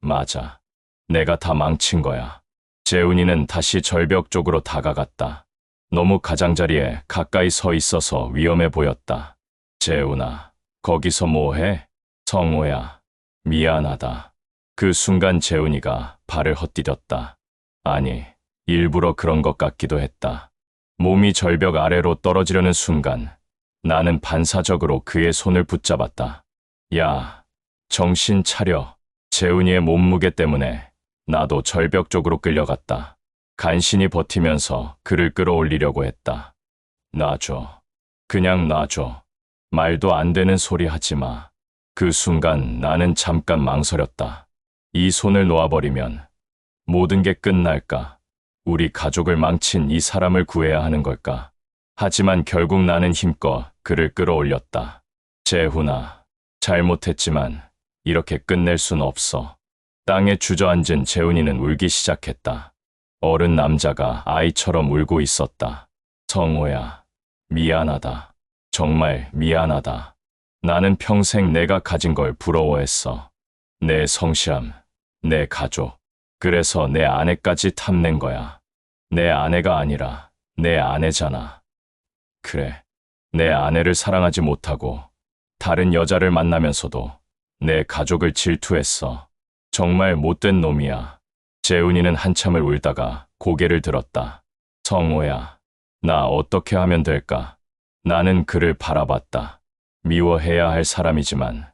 맞아. 내가 다 망친 거야. 재훈이는 다시 절벽 쪽으로 다가갔다. 너무 가장자리에 가까이 서 있어서 위험해 보였다. 재훈아, 거기서 뭐해? 성호야, 미안하다. 그 순간 재훈이가 발을 헛디뎠다. 아니, 일부러 그런 것 같기도 했다. 몸이 절벽 아래로 떨어지려는 순간 나는 반사적으로 그의 손을 붙잡았다. 야, 정신 차려. 재훈이의 몸무게 때문에 나도 절벽 쪽으로 끌려갔다. 간신히 버티면서 그를 끌어올리려고 했다. 놔줘. 그냥 놔줘. 말도 안 되는 소리 하지 마. 그 순간 나는 잠깐 망설였다. 이 손을 놓아버리면 모든 게 끝날까? 우리 가족을 망친 이 사람을 구해야 하는 걸까? 하지만 결국 나는 힘껏 그를 끌어올렸다. 재훈아, 잘못했지만 이렇게 끝낼 순 없어. 땅에 주저앉은 재훈이는 울기 시작했다. 어른 남자가 아이처럼 울고 있었다. 성호야, 미안하다. 정말 미안하다. 나는 평생 내가 가진 걸 부러워했어. 내 성실함, 내 가족. 그래서 내 아내까지 탐낸 거야. 내 아내가 아니라 내 아내잖아. 그래, 내 아내를 사랑하지 못하고 다른 여자를 만나면서도 내 가족을 질투했어. 정말 못된 놈이야. 재훈이는 한참을 울다가 고개를 들었다. 성호야, 나 어떻게 하면 될까? 나는 그를 바라봤다. 미워해야 할 사람이지만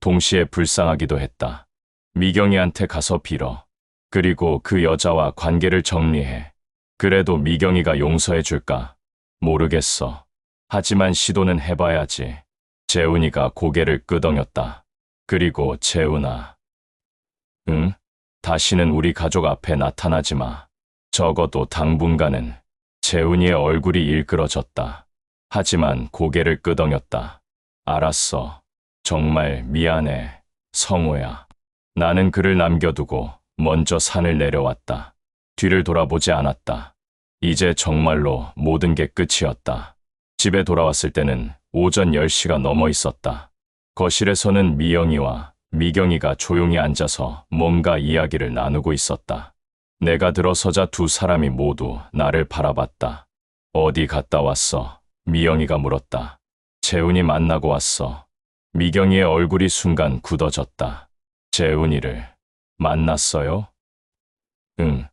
동시에 불쌍하기도 했다. 미경이한테 가서 빌어. 그리고 그 여자와 관계를 정리해. 그래도 미경이가 용서해 줄까? 모르겠어. 하지만 시도는 해봐야지. 재훈이가 고개를 끄덕였다. 그리고 재훈아. 응? 다시는 우리 가족 앞에 나타나지 마. 적어도 당분간은. 재훈이의 얼굴이 일그러졌다. 하지만 고개를 끄덕였다. 알았어. 정말 미안해. 성호야. 나는 그를 남겨두고 먼저 산을 내려왔다. 뒤를 돌아보지 않았다. 이제 정말로 모든 게 끝이었다. 집에 돌아왔을 때는 오전 10시가 넘어 있었다. 거실에서는 미영이와 미경이가 조용히 앉아서 뭔가 이야기를 나누고 있었다. 내가 들어서자 두 사람이 모두 나를 바라봤다. 어디 갔다 왔어? 미영이가 물었다. 재훈이 만나고 왔어. 미경이의 얼굴이 순간 굳어졌다. 재훈이를 만났어요? 응.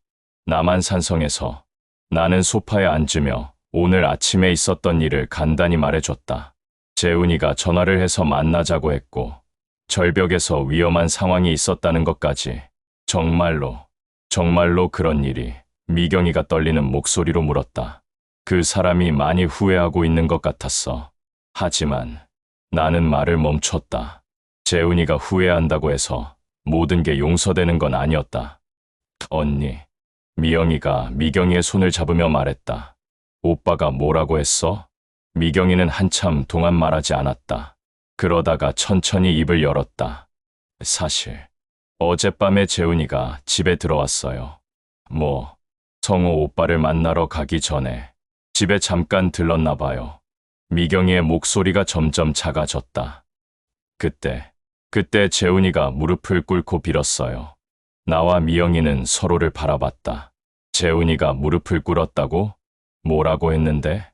남한산성에서. 나는 소파에 앉으며 오늘 아침에 있었던 일을 간단히 말해줬다. 재훈이가 전화를 해서 만나자고 했고 절벽에서 위험한 상황이 있었다는 것까지. 정말로 그런 일이. 미경이가 떨리는 목소리로 물었다. 그 사람이 많이 후회하고 있는 것 같았어. 하지만 나는 말을 멈췄다. 재훈이가 후회한다고 해서 모든 게 용서되는 건 아니었다. 언니. 미영이가 미경이의 손을 잡으며 말했다. 오빠가 뭐라고 했어? 미경이는 한참 동안 말하지 않았다. 그러다가 천천히 입을 열었다. 사실 어젯밤에 재훈이가 집에 들어왔어요. 성호 오빠를 만나러 가기 전에 집에 잠깐 들렀나 봐요. 미경이의 목소리가 점점 작아졌다. 그때 재훈이가 무릎을 꿇고 빌었어요. 나와 미영이는 서로를 바라봤다. 재훈이가 무릎을 꿇었다고? 뭐라고 했는데?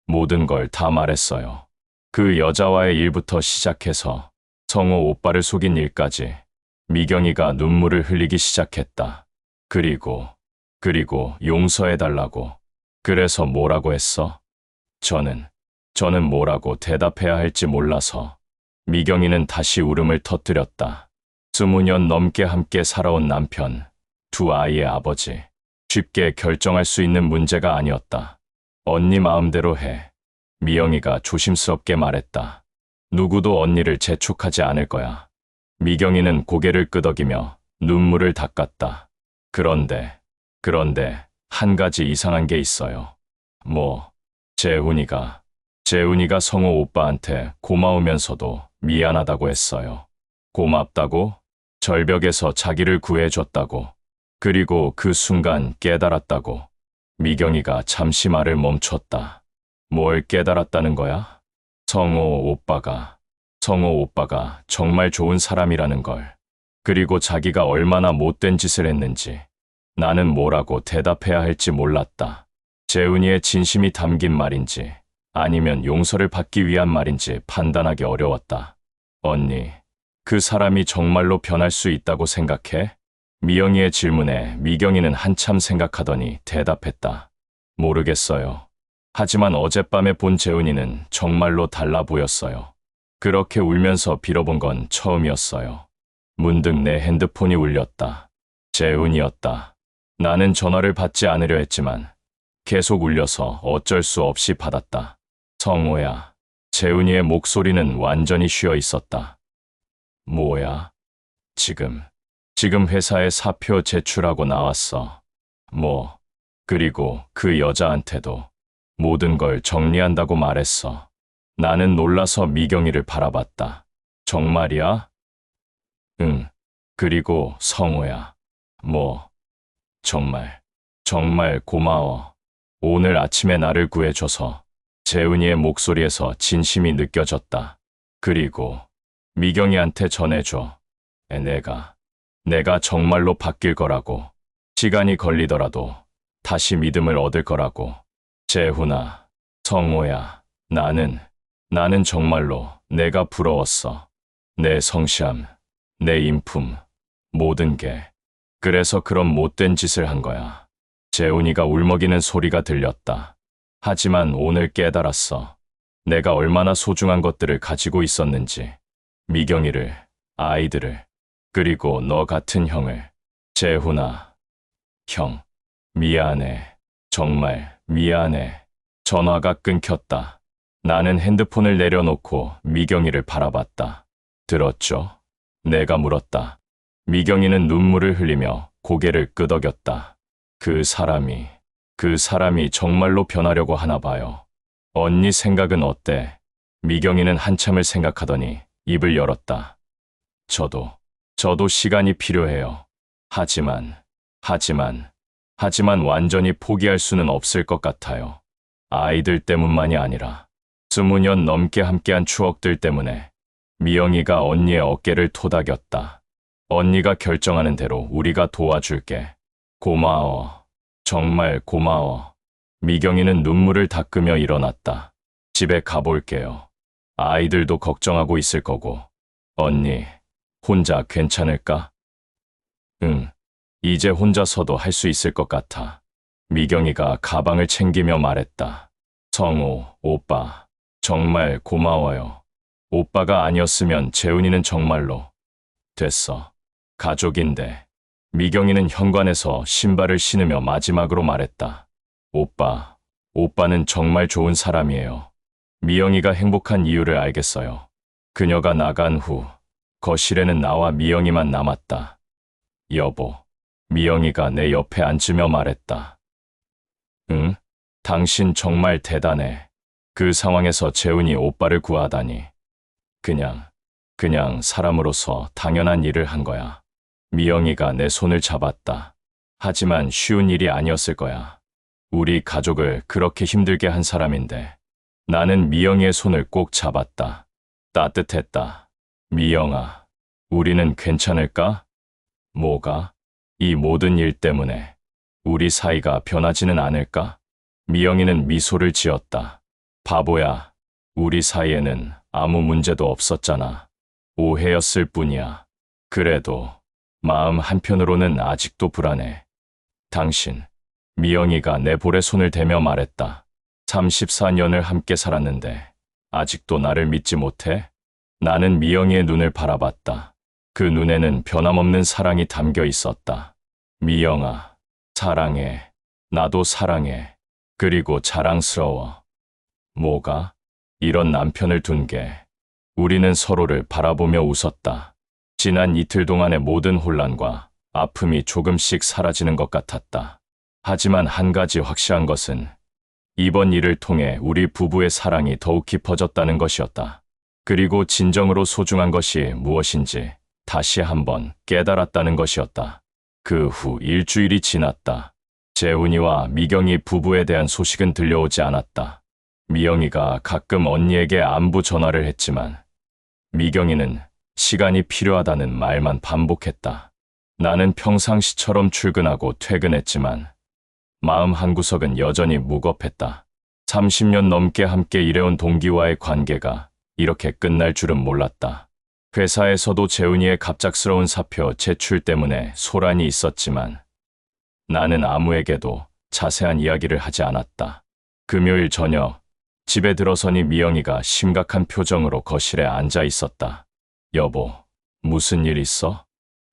모든 걸 다 말했어요. 그 여자와의 일부터 시작해서 성호 오빠를 속인 일까지. 미경이가 눈물을 흘리기 시작했다. 그리고 용서해달라고. 그래서 뭐라고 했어? 저는 뭐라고 대답해야 할지 몰라서. 미경이는 다시 울음을 터뜨렸다. 20년 넘게 함께 살아온 남편, 두 아이의 아버지. 쉽게 결정할 수 있는 문제가 아니었다. 언니 마음대로 해. 미영이가 조심스럽게 말했다. 누구도 언니를 재촉하지 않을 거야. 미경이는 고개를 끄덕이며 눈물을 닦았다. 그런데 한 가지 이상한 게 있어요. 재훈이가 성호 오빠한테 고마우면서도 미안하다고 했어요. 고맙다고? 절벽에서 자기를 구해줬다고. 그리고 그 순간 깨달았다고. 미경이가 잠시 말을 멈췄다. 뭘 깨달았다는 거야? 성호 오빠가 정말 좋은 사람이라는 걸. 그리고 자기가 얼마나 못된 짓을 했는지. 나는 뭐라고 대답해야 할지 몰랐다. 재훈이의 진심이 담긴 말인지 아니면 용서를 받기 위한 말인지 판단하기 어려웠다. 언니, 그 사람이 정말로 변할 수 있다고 생각해? 미영이의 질문에 미경이는 한참 생각하더니 대답했다. 모르겠어요. 하지만 어젯밤에 본 재훈이는 정말로 달라 보였어요. 그렇게 울면서 빌어본 건 처음이었어요. 문득 내 핸드폰이 울렸다. 재훈이었다. 나는 전화를 받지 않으려 했지만 계속 울려서 어쩔 수 없이 받았다. 성호야. 재훈이의 목소리는 완전히 쉬어 있었다. 뭐야? 지금 회사에 사표 제출하고 나왔어. 그리고 그 여자한테도 모든 걸 정리한다고 말했어. 나는 놀라서 미경이를 바라봤다. 정말이야? 응. 그리고 성호야. 정말 고마워. 오늘 아침에 나를 구해줘서. 재훈이의 목소리에서 진심이 느껴졌다. 그리고 미경이한테 전해줘. 내가 정말로 바뀔 거라고. 시간이 걸리더라도 다시 믿음을 얻을 거라고. 재훈아, 성호야, 나는 정말로 내가 부러웠어. 내 성실함, 내 인품, 모든 게. 그래서 그런 못된 짓을 한 거야. 재훈이가 울먹이는 소리가 들렸다. 하지만 오늘 깨달았어. 내가 얼마나 소중한 것들을 가지고 있었는지. 미경이를, 아이들을, 그리고 너 같은 형을. 재훈아, 형, 미안해. 정말 미안해. 전화가 끊겼다. 나는 핸드폰을 내려놓고 미경이를 바라봤다. 들었죠? 내가 물었다. 미경이는 눈물을 흘리며 고개를 끄덕였다. 그 사람이 정말로 변하려고 하나 봐요. 언니 생각은 어때? 미경이는 한참을 생각하더니 입을 열었다. 저도 시간이 필요해요. 하지만 완전히 포기할 수는 없을 것 같아요. 아이들 때문만이 아니라 20년 넘게 함께한 추억들 때문에. 미영이가 언니의 어깨를 토닥였다. 언니가 결정하는 대로 우리가 도와줄게. 고마워. 정말 고마워. 미경이는 눈물을 닦으며 일어났다. 집에 가볼게요. 아이들도 걱정하고 있을 거고. 언니, 혼자 괜찮을까? 응, 이제 혼자서도 할 수 있을 것 같아. 미경이가 가방을 챙기며 말했다. 성우, 오빠, 정말 고마워요. 오빠가 아니었으면 재훈이는 정말로. 됐어. 가족인데. 미경이는 현관에서 신발을 신으며 마지막으로 말했다. 오빠는 정말 좋은 사람이에요. 미영이가 행복한 이유를 알겠어요. 그녀가 나간 후 거실에는 나와 미영이만 남았다. 여보, 미영이가 내 옆에 앉으며 말했다. 응? 당신 정말 대단해. 그 상황에서 재훈이 오빠를 구하다니. 그냥 사람으로서 당연한 일을 한 거야. 미영이가 내 손을 잡았다. 하지만 쉬운 일이 아니었을 거야. 우리 가족을 그렇게 힘들게 한 사람인데. 나는 미영이의 손을 꼭 잡았다. 따뜻했다. 미영아, 우리는 괜찮을까? 뭐가? 이 모든 일 때문에 우리 사이가 변하지는 않을까? 미영이는 미소를 지었다. 바보야, 우리 사이에는 아무 문제도 없었잖아. 오해였을 뿐이야. 그래도 마음 한편으로는 아직도 불안해. 당신, 미영이가 내 볼에 손을 대며 말했다. 34년을 함께 살았는데 아직도 나를 믿지 못해? 나는 미영이의 눈을 바라봤다. 그 눈에는 변함없는 사랑이 담겨 있었다. 미영아, 사랑해. 나도 사랑해. 그리고 자랑스러워. 뭐가? 이런 남편을 둔 게. 우리는 서로를 바라보며 웃었다. 지난 이틀 동안의 모든 혼란과 아픔이 조금씩 사라지는 것 같았다. 하지만 한 가지 확실한 것은 이번 일을 통해 우리 부부의 사랑이 더욱 깊어졌다는 것이었다. 그리고 진정으로 소중한 것이 무엇인지 다시 한번 깨달았다는 것이었다. 그 후 일주일이 지났다. 재훈이와 미경이 부부에 대한 소식은 들려오지 않았다. 미영이가 가끔 언니에게 안부 전화를 했지만 미경이는 시간이 필요하다는 말만 반복했다. 나는 평상시처럼 출근하고 퇴근했지만 마음 한구석은 여전히 무겁했다. 30년 넘게 함께 일해온 동기와의 관계가 이렇게 끝날 줄은 몰랐다. 회사에서도 재훈이의 갑작스러운 사표 제출 때문에 소란이 있었지만 나는 아무에게도 자세한 이야기를 하지 않았다. 금요일 저녁, 집에 들어서니 미영이가 심각한 표정으로 거실에 앉아 있었다. 여보, 무슨 일 있어?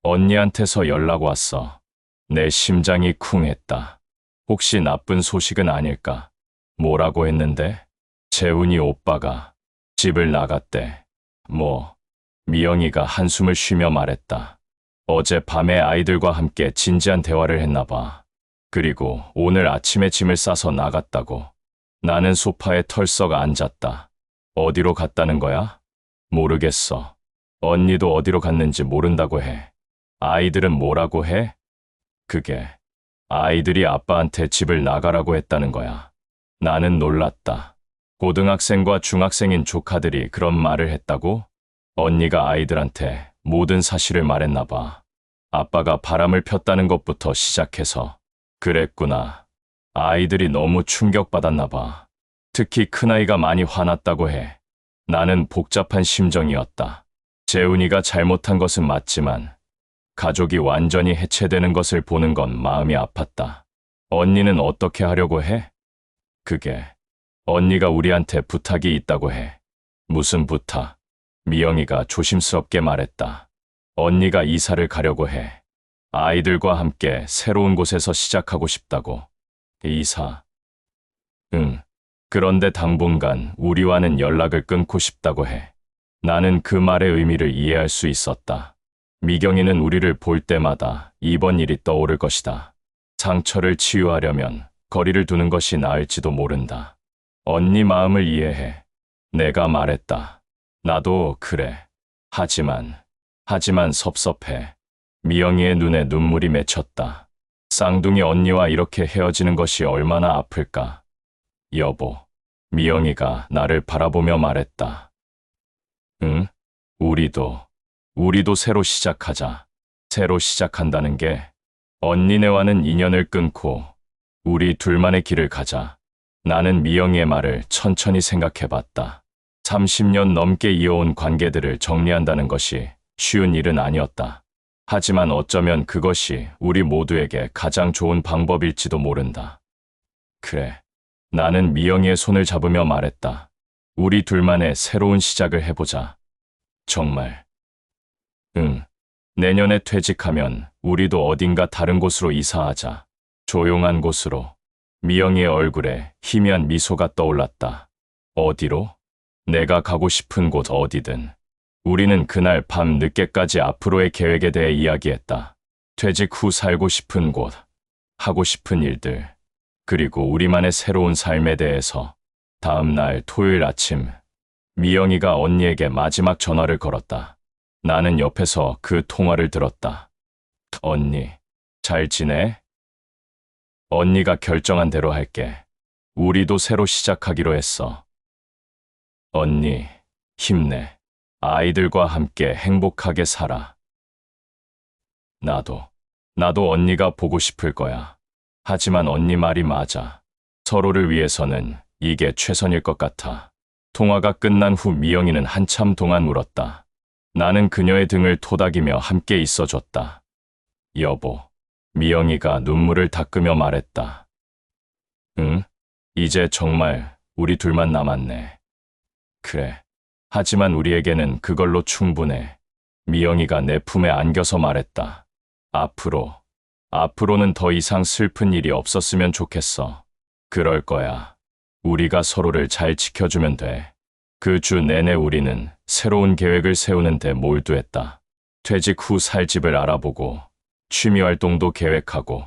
언니한테서 연락 왔어. 내 심장이 쿵했다. 혹시 나쁜 소식은 아닐까? 뭐라고 했는데? 재훈이 오빠가 집을 나갔대. 미영이가 한숨을 쉬며 말했다. 어제 밤에 아이들과 함께 진지한 대화를 했나 봐. 그리고 오늘 아침에 짐을 싸서 나갔다고. 나는 소파에 털썩 앉았다. 어디로 갔다는 거야? 모르겠어. 언니도 어디로 갔는지 모른다고 해. 아이들은 뭐라고 해? 그게 아이들이 아빠한테 집을 나가라고 했다는 거야. 나는 놀랐다. 고등학생과 중학생인 조카들이 그런 말을 했다고? 언니가 아이들한테 모든 사실을 말했나 봐. 아빠가 바람을 폈다는 것부터 시작해서. 그랬구나. 아이들이 너무 충격받았나 봐. 특히 큰아이가 많이 화났다고 해. 나는 복잡한 심정이었다. 재훈이가 잘못한 것은 맞지만 가족이 완전히 해체되는 것을 보는 건 마음이 아팠다. 언니는 어떻게 하려고 해? 그게 언니가 우리한테 부탁이 있다고 해. 무슨 부탁? 미영이가 조심스럽게 말했다. 언니가 이사를 가려고 해. 아이들과 함께 새로운 곳에서 시작하고 싶다고. 이사? 응. 그런데 당분간 우리와는 연락을 끊고 싶다고 해. 나는 그 말의 의미를 이해할 수 있었다. 미경이는 우리를 볼 때마다 이번 일이 떠오를 것이다. 상처를 치유하려면 거리를 두는 것이 나을지도 모른다. 언니 마음을 이해해. 내가 말했다. 나도 그래. 하지만 섭섭해. 미영이의 눈에 눈물이 맺혔다. 쌍둥이 언니와 이렇게 헤어지는 것이 얼마나 아플까. 여보, 미영이가 나를 바라보며 말했다. 응? 우리도 새로 시작하자. 새로 시작한다는 게 언니네와는 인연을 끊고 우리 둘만의 길을 가자. 나는 미영이의 말을 천천히 생각해봤다. 30년 넘게 이어온 관계들을 정리한다는 것이 쉬운 일은 아니었다. 하지만 어쩌면 그것이 우리 모두에게 가장 좋은 방법일지도 모른다. 그래. 나는 미영이의 손을 잡으며 말했다. 우리 둘만의 새로운 시작을 해보자. 정말. 응. 내년에 퇴직하면 우리도 어딘가 다른 곳으로 이사하자. 조용한 곳으로. 미영이의 얼굴에 희미한 미소가 떠올랐다. 어디로? 내가 가고 싶은 곳 어디든. 우리는 그날 밤 늦게까지 앞으로의 계획에 대해 이야기했다. 퇴직 후 살고 싶은 곳, 하고 싶은 일들, 그리고 우리만의 새로운 삶에 대해서. 다음 날 토요일 아침, 미영이가 언니에게 마지막 전화를 걸었다. 나는 옆에서 그 통화를 들었다. 언니, 잘 지내? 언니가 결정한 대로 할게. 우리도 새로 시작하기로 했어. 언니, 힘내. 아이들과 함께 행복하게 살아. 나도 언니가 보고 싶을 거야. 하지만 언니 말이 맞아. 서로를 위해서는 이게 최선일 것 같아. 통화가 끝난 후 미영이는 한참 동안 울었다. 나는 그녀의 등을 토닥이며 함께 있어줬다. 여보, 미영이가 눈물을 닦으며 말했다. 응? 이제 정말 우리 둘만 남았네. 그래. 하지만 우리에게는 그걸로 충분해. 미영이가 내 품에 안겨서 말했다. 앞으로는 더 이상 슬픈 일이 없었으면 좋겠어. 그럴 거야. 우리가 서로를 잘 지켜주면 돼. 그 주 내내 우리는 새로운 계획을 세우는 데 몰두했다. 퇴직 후 살 집을 알아보고 취미 활동도 계획하고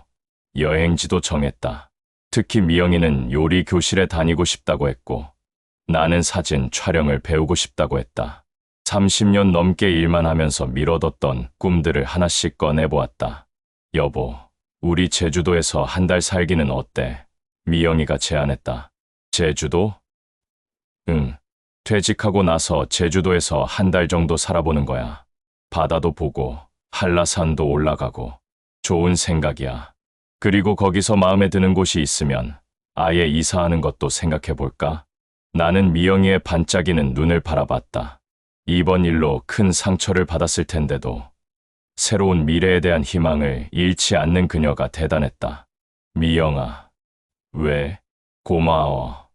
여행지도 정했다. 특히 미영이는 요리 교실에 다니고 싶다고 했고 나는 사진 촬영을 배우고 싶다고 했다. 30년 넘게 일만 하면서 미뤄뒀던 꿈들을 하나씩 꺼내보았다. 여보, 우리 제주도에서 한 달 살기는 어때? 미영이가 제안했다. 제주도? 응. 퇴직하고 나서 제주도에서 한 달 정도 살아보는 거야. 바다도 보고 한라산도 올라가고. 좋은 생각이야. 그리고 거기서 마음에 드는 곳이 있으면 아예 이사하는 것도 생각해볼까? 나는 미영이의 반짝이는 눈을 바라봤다. 이번 일로 큰 상처를 받았을 텐데도 새로운 미래에 대한 희망을 잃지 않는 그녀가 대단했다. 미영아, 왜? 고마워.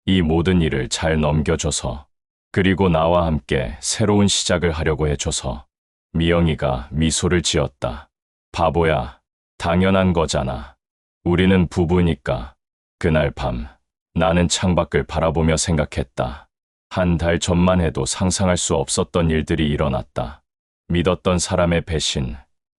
이 모든 일을 잘 넘겨줘서, 그리고 나와 함께 새로운 시작을 하려고 해줘서. 미영이가 미소를 지었다. 바보야, 당연한 거잖아. 우리는 부부니까. 그날 밤, 나는 창밖을 바라보며 생각했다. 한 달 전만 해도 상상할 수 없었던 일들이 일어났다. 믿었던 사람의 배신,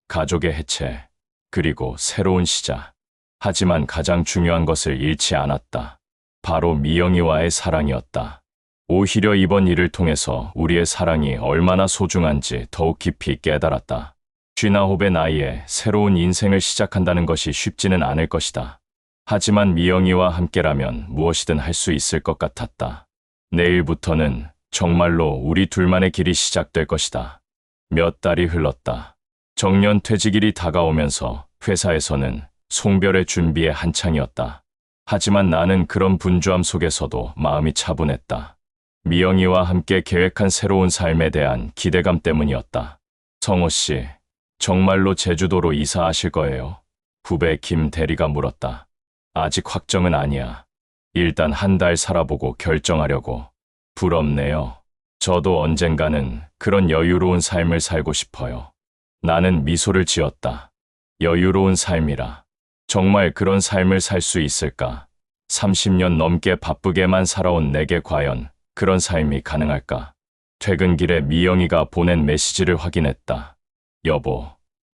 가족의 해체, 그리고 새로운 시작. 하지만 가장 중요한 것을 잃지 않았다. 바로 미영이와의 사랑이었다. 오히려 이번 일을 통해서 우리의 사랑이 얼마나 소중한지 더욱 깊이 깨달았다. 59의 나이에 새로운 인생을 시작한다는 것이 쉽지는 않을 것이다. 하지만 미영이와 함께라면 무엇이든 할 수 있을 것 같았다. 내일부터는 정말로 우리 둘만의 길이 시작될 것이다. 몇 달이 흘렀다. 정년 퇴직일이 다가오면서 회사에서는 송별의 준비에 한창이었다. 하지만 나는 그런 분주함 속에서도 마음이 차분했다. 미영이와 함께 계획한 새로운 삶에 대한 기대감 때문이었다. 성호 씨, 정말로 제주도로 이사하실 거예요? 후배 김 대리가 물었다. 아직 확정은 아니야. 일단 한 달 살아보고 결정하려고. 부럽네요. 저도 언젠가는 그런 여유로운 삶을 살고 싶어요. 나는 미소를 지었다. 여유로운 삶이라. 정말 그런 삶을 살 수 있을까? 30년 넘게 바쁘게만 살아온 내게 과연 그런 삶이 가능할까? 퇴근길에 미영이가 보낸 메시지를 확인했다. 여보,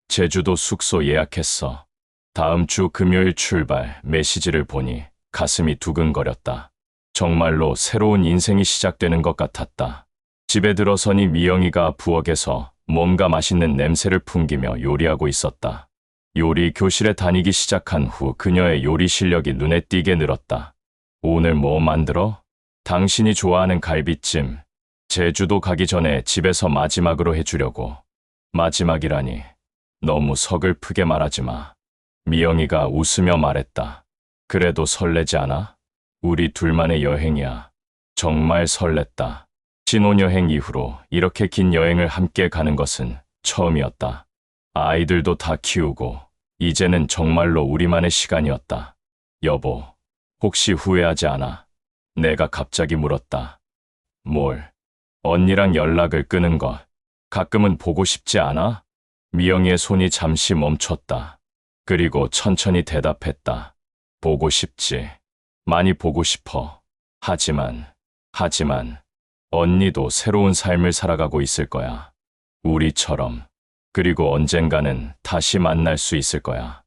제주도 숙소 예약했어. 다음 주 금요일 출발. 메시지를 보니 가슴이 두근거렸다. 정말로 새로운 인생이 시작되는 것 같았다. 집에 들어서니 미영이가 부엌에서 뭔가 맛있는 냄새를 풍기며 요리하고 있었다. 요리 교실에 다니기 시작한 후 그녀의 요리 실력이 눈에 띄게 늘었다. 오늘 뭐 만들어? 당신이 좋아하는 갈비찜. 제주도 가기 전에 집에서 마지막으로 해주려고. 마지막이라니. 너무 서글프게 말하지 마. 미영이가 웃으며 말했다. 그래도 설레지 않아? 우리 둘만의 여행이야. 정말 설렜다. 신혼여행 이후로 이렇게 긴 여행을 함께 가는 것은 처음이었다. 아이들도 다 키우고 이제는 정말로 우리만의 시간이었다. 여보, 혹시 후회하지 않아? 내가 갑자기 물었다. 뭘? 언니랑 연락을 끊은 것. 가끔은 보고 싶지 않아? 미영이의 손이 잠시 멈췄다. 그리고 천천히 대답했다. 보고 싶지. 많이 보고 싶어. 하지만 언니도 새로운 삶을 살아가고 있을 거야. 우리처럼. 그리고 언젠가는 다시 만날 수 있을 거야.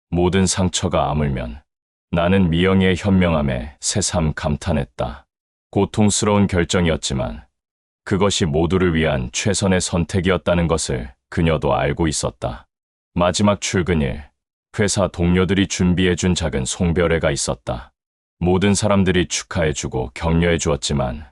모든 상처가 아물면. 나는 미영이의 현명함에 새삼 감탄했다. 고통스러운 결정이었지만 그것이 모두를 위한 최선의 선택이었다는 것을 그녀도 알고 있었다. 마지막 출근일, 회사 동료들이 준비해준 작은 송별회가 있었다. 모든 사람들이 축하해주고 격려해 주었지만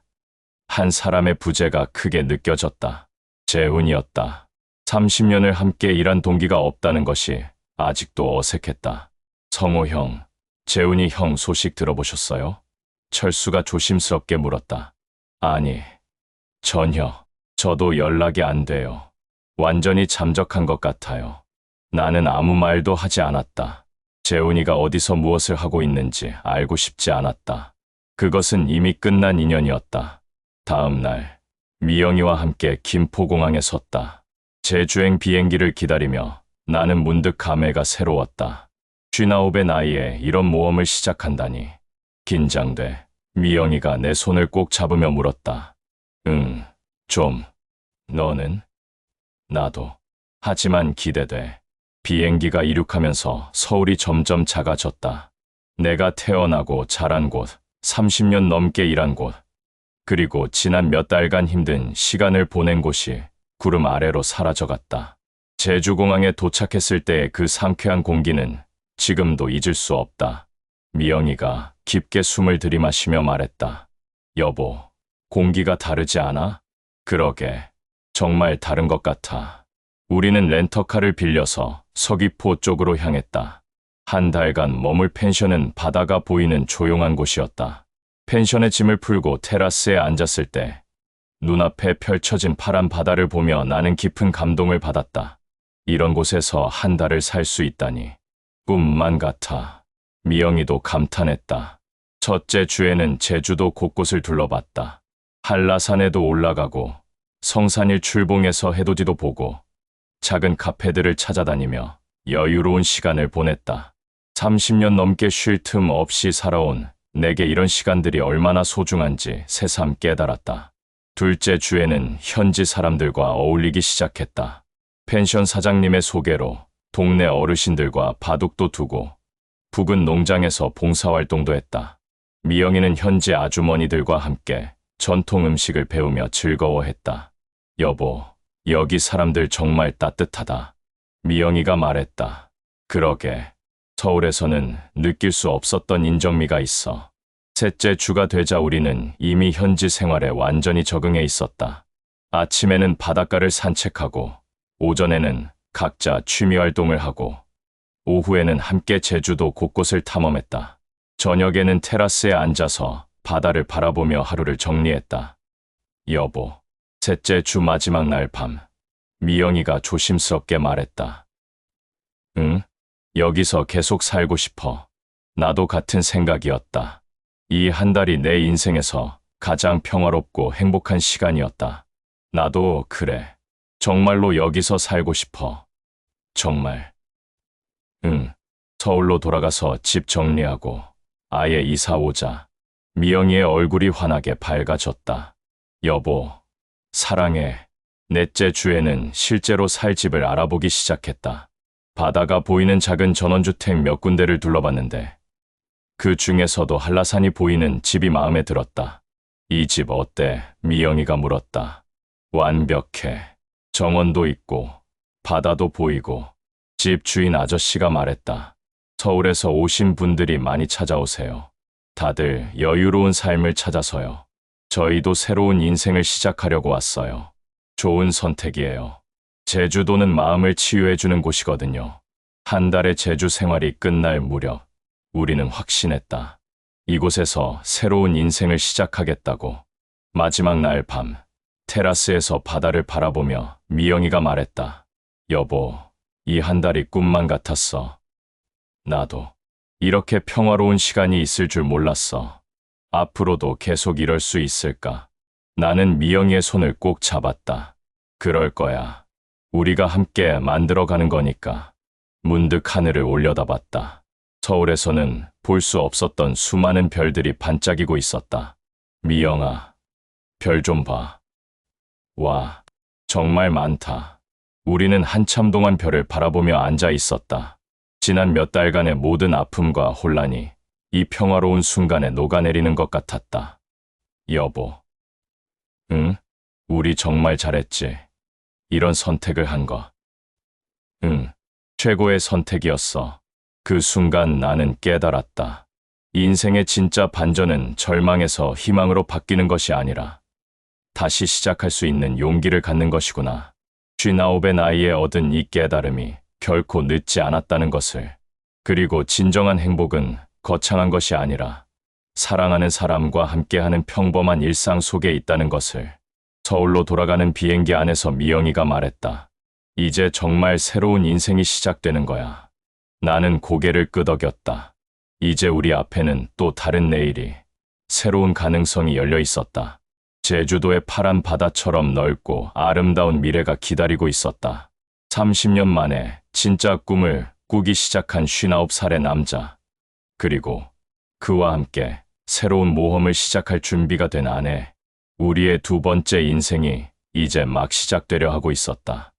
한 사람의 부재가 크게 느껴졌다. 재훈이었다. 30년을 함께 일한 동기가 없다는 것이 아직도 어색했다. 성호 형, 재훈이 형 소식 들어보셨어요? 철수가 조심스럽게 물었다. 아니, 전혀. 저도 연락이 안 돼요. 완전히 잠적한 것 같아요. 나는 아무 말도 하지 않았다. 재훈이가 어디서 무엇을 하고 있는지 알고 싶지 않았다. 그것은 이미 끝난 인연이었다. 다음 날, 미영이와 함께 김포공항에 섰다. 제주행 비행기를 기다리며 나는 문득 감회가 새로웠다. 59의 나이에 이런 모험을 시작한다니. 긴장돼. 미영이가 내 손을 꼭 잡으며 물었다. 응, 좀. 너는? 나도. 하지만 기대돼. 비행기가 이륙하면서 서울이 점점 작아졌다. 내가 태어나고 자란 곳, 30년 넘게 일한 곳, 그리고 지난 몇 달간 힘든 시간을 보낸 곳이 구름 아래로 사라져갔다. 제주공항에 도착했을 때의 그 상쾌한 공기는 지금도 잊을 수 없다. 미영이가 깊게 숨을 들이마시며 말했다. 여보, 공기가 다르지 않아? 그러게. 정말 다른 것 같아. 우리는 렌터카를 빌려서 서귀포 쪽으로 향했다. 한 달간 머물 펜션은 바다가 보이는 조용한 곳이었다. 펜션의 짐을 풀고 테라스에 앉았을 때 눈앞에 펼쳐진 파란 바다를 보며 나는 깊은 감동을 받았다. 이런 곳에서 한 달을 살 수 있다니. 꿈만 같아. 미영이도 감탄했다. 첫째 주에는 제주도 곳곳을 둘러봤다. 한라산에도 올라가고 성산일 출봉에서 해돋이도 보고 작은 카페들을 찾아다니며 여유로운 시간을 보냈다. 30년 넘게 쉴 틈 없이 살아온 내게 이런 시간들이 얼마나 소중한지 새삼 깨달았다. 둘째 주에는 현지 사람들과 어울리기 시작했다. 펜션 사장님의 소개로 동네 어르신들과 바둑도 두고 부근 농장에서 봉사활동도 했다. 미영이는 현지 아주머니들과 함께 전통 음식을 배우며 즐거워했다. 여보, 여기 사람들 정말 따뜻하다. 미영이가 말했다. 그러게. 서울에서는 느낄 수 없었던 인정미가 있어. 셋째 주가 되자 우리는 이미 현지 생활에 완전히 적응해 있었다. 아침에는 바닷가를 산책하고, 오전에는 각자 취미활동을 하고, 오후에는 함께 제주도 곳곳을 탐험했다. 저녁에는 테라스에 앉아서 바다를 바라보며 하루를 정리했다. 여보, 셋째 주 마지막 날 밤, 미영이가 조심스럽게 말했다. 응? 여기서 계속 살고 싶어. 나도 같은 생각이었다. 이 한 달이 내 인생에서 가장 평화롭고 행복한 시간이었다. 나도 그래. 정말로 여기서 살고 싶어. 정말. 응. 서울로 돌아가서 집 정리하고 아예 이사 오자. 미영이의 얼굴이 환하게 밝아졌다. 여보, 사랑해. 넷째 주에는 실제로 살 집을 알아보기 시작했다. 바다가 보이는 작은 전원주택 몇 군데를 둘러봤는데 그 중에서도 한라산이 보이는 집이 마음에 들었다. 이 집 어때? 미영이가 물었다. 완벽해. 정원도 있고 바다도 보이고. 집 주인 아저씨가 말했다. 서울에서 오신 분들이 많이 찾아오세요. 다들 여유로운 삶을 찾아서요. 저희도 새로운 인생을 시작하려고 왔어요. 좋은 선택이에요. 제주도는 마음을 치유해주는 곳이거든요. 한 달의 제주 생활이 끝날 무렵 우리는 확신했다. 이곳에서 새로운 인생을 시작하겠다고. 마지막 날 밤, 테라스에서 바다를 바라보며 미영이가 말했다. 여보, 이 한 달이 꿈만 같았어. 나도 이렇게 평화로운 시간이 있을 줄 몰랐어. 앞으로도 계속 이럴 수 있을까? 나는 미영이의 손을 꼭 잡았다. 그럴 거야. 우리가 함께 만들어가는 거니까. 문득 하늘을 올려다봤다. 서울에서는 볼 수 없었던 수많은 별들이 반짝이고 있었다. 미영아, 별 좀 봐. 와, 정말 많다. 우리는 한참 동안 별을 바라보며 앉아 있었다. 지난 몇 달간의 모든 아픔과 혼란이 이 평화로운 순간에 녹아내리는 것 같았다. 여보. 응? 우리 정말 잘했지. 이런 선택을 한 거. 응, 최고의 선택이었어. 그 순간 나는 깨달았다. 인생의 진짜 반전은 절망에서 희망으로 바뀌는 것이 아니라 다시 시작할 수 있는 용기를 갖는 것이구나. 59의 나이에 얻은 이 깨달음이 결코 늦지 않았다는 것을. 그리고 진정한 행복은 거창한 것이 아니라 사랑하는 사람과 함께하는 평범한 일상 속에 있다는 것을. 서울로 돌아가는 비행기 안에서 미영이가 말했다. 이제 정말 새로운 인생이 시작되는 거야. 나는 고개를 끄덕였다. 이제 우리 앞에는 또 다른 내일이, 새로운 가능성이 열려 있었다. 제주도의 파란 바다처럼 넓고 아름다운 미래가 기다리고 있었다. 30년 만에 진짜 꿈을 꾸기 시작한 59살의 남자. 그리고 그와 함께 새로운 모험을 시작할 준비가 된 아내. 우리의 두 번째 인생이 이제 막 시작되려 하고 있었다.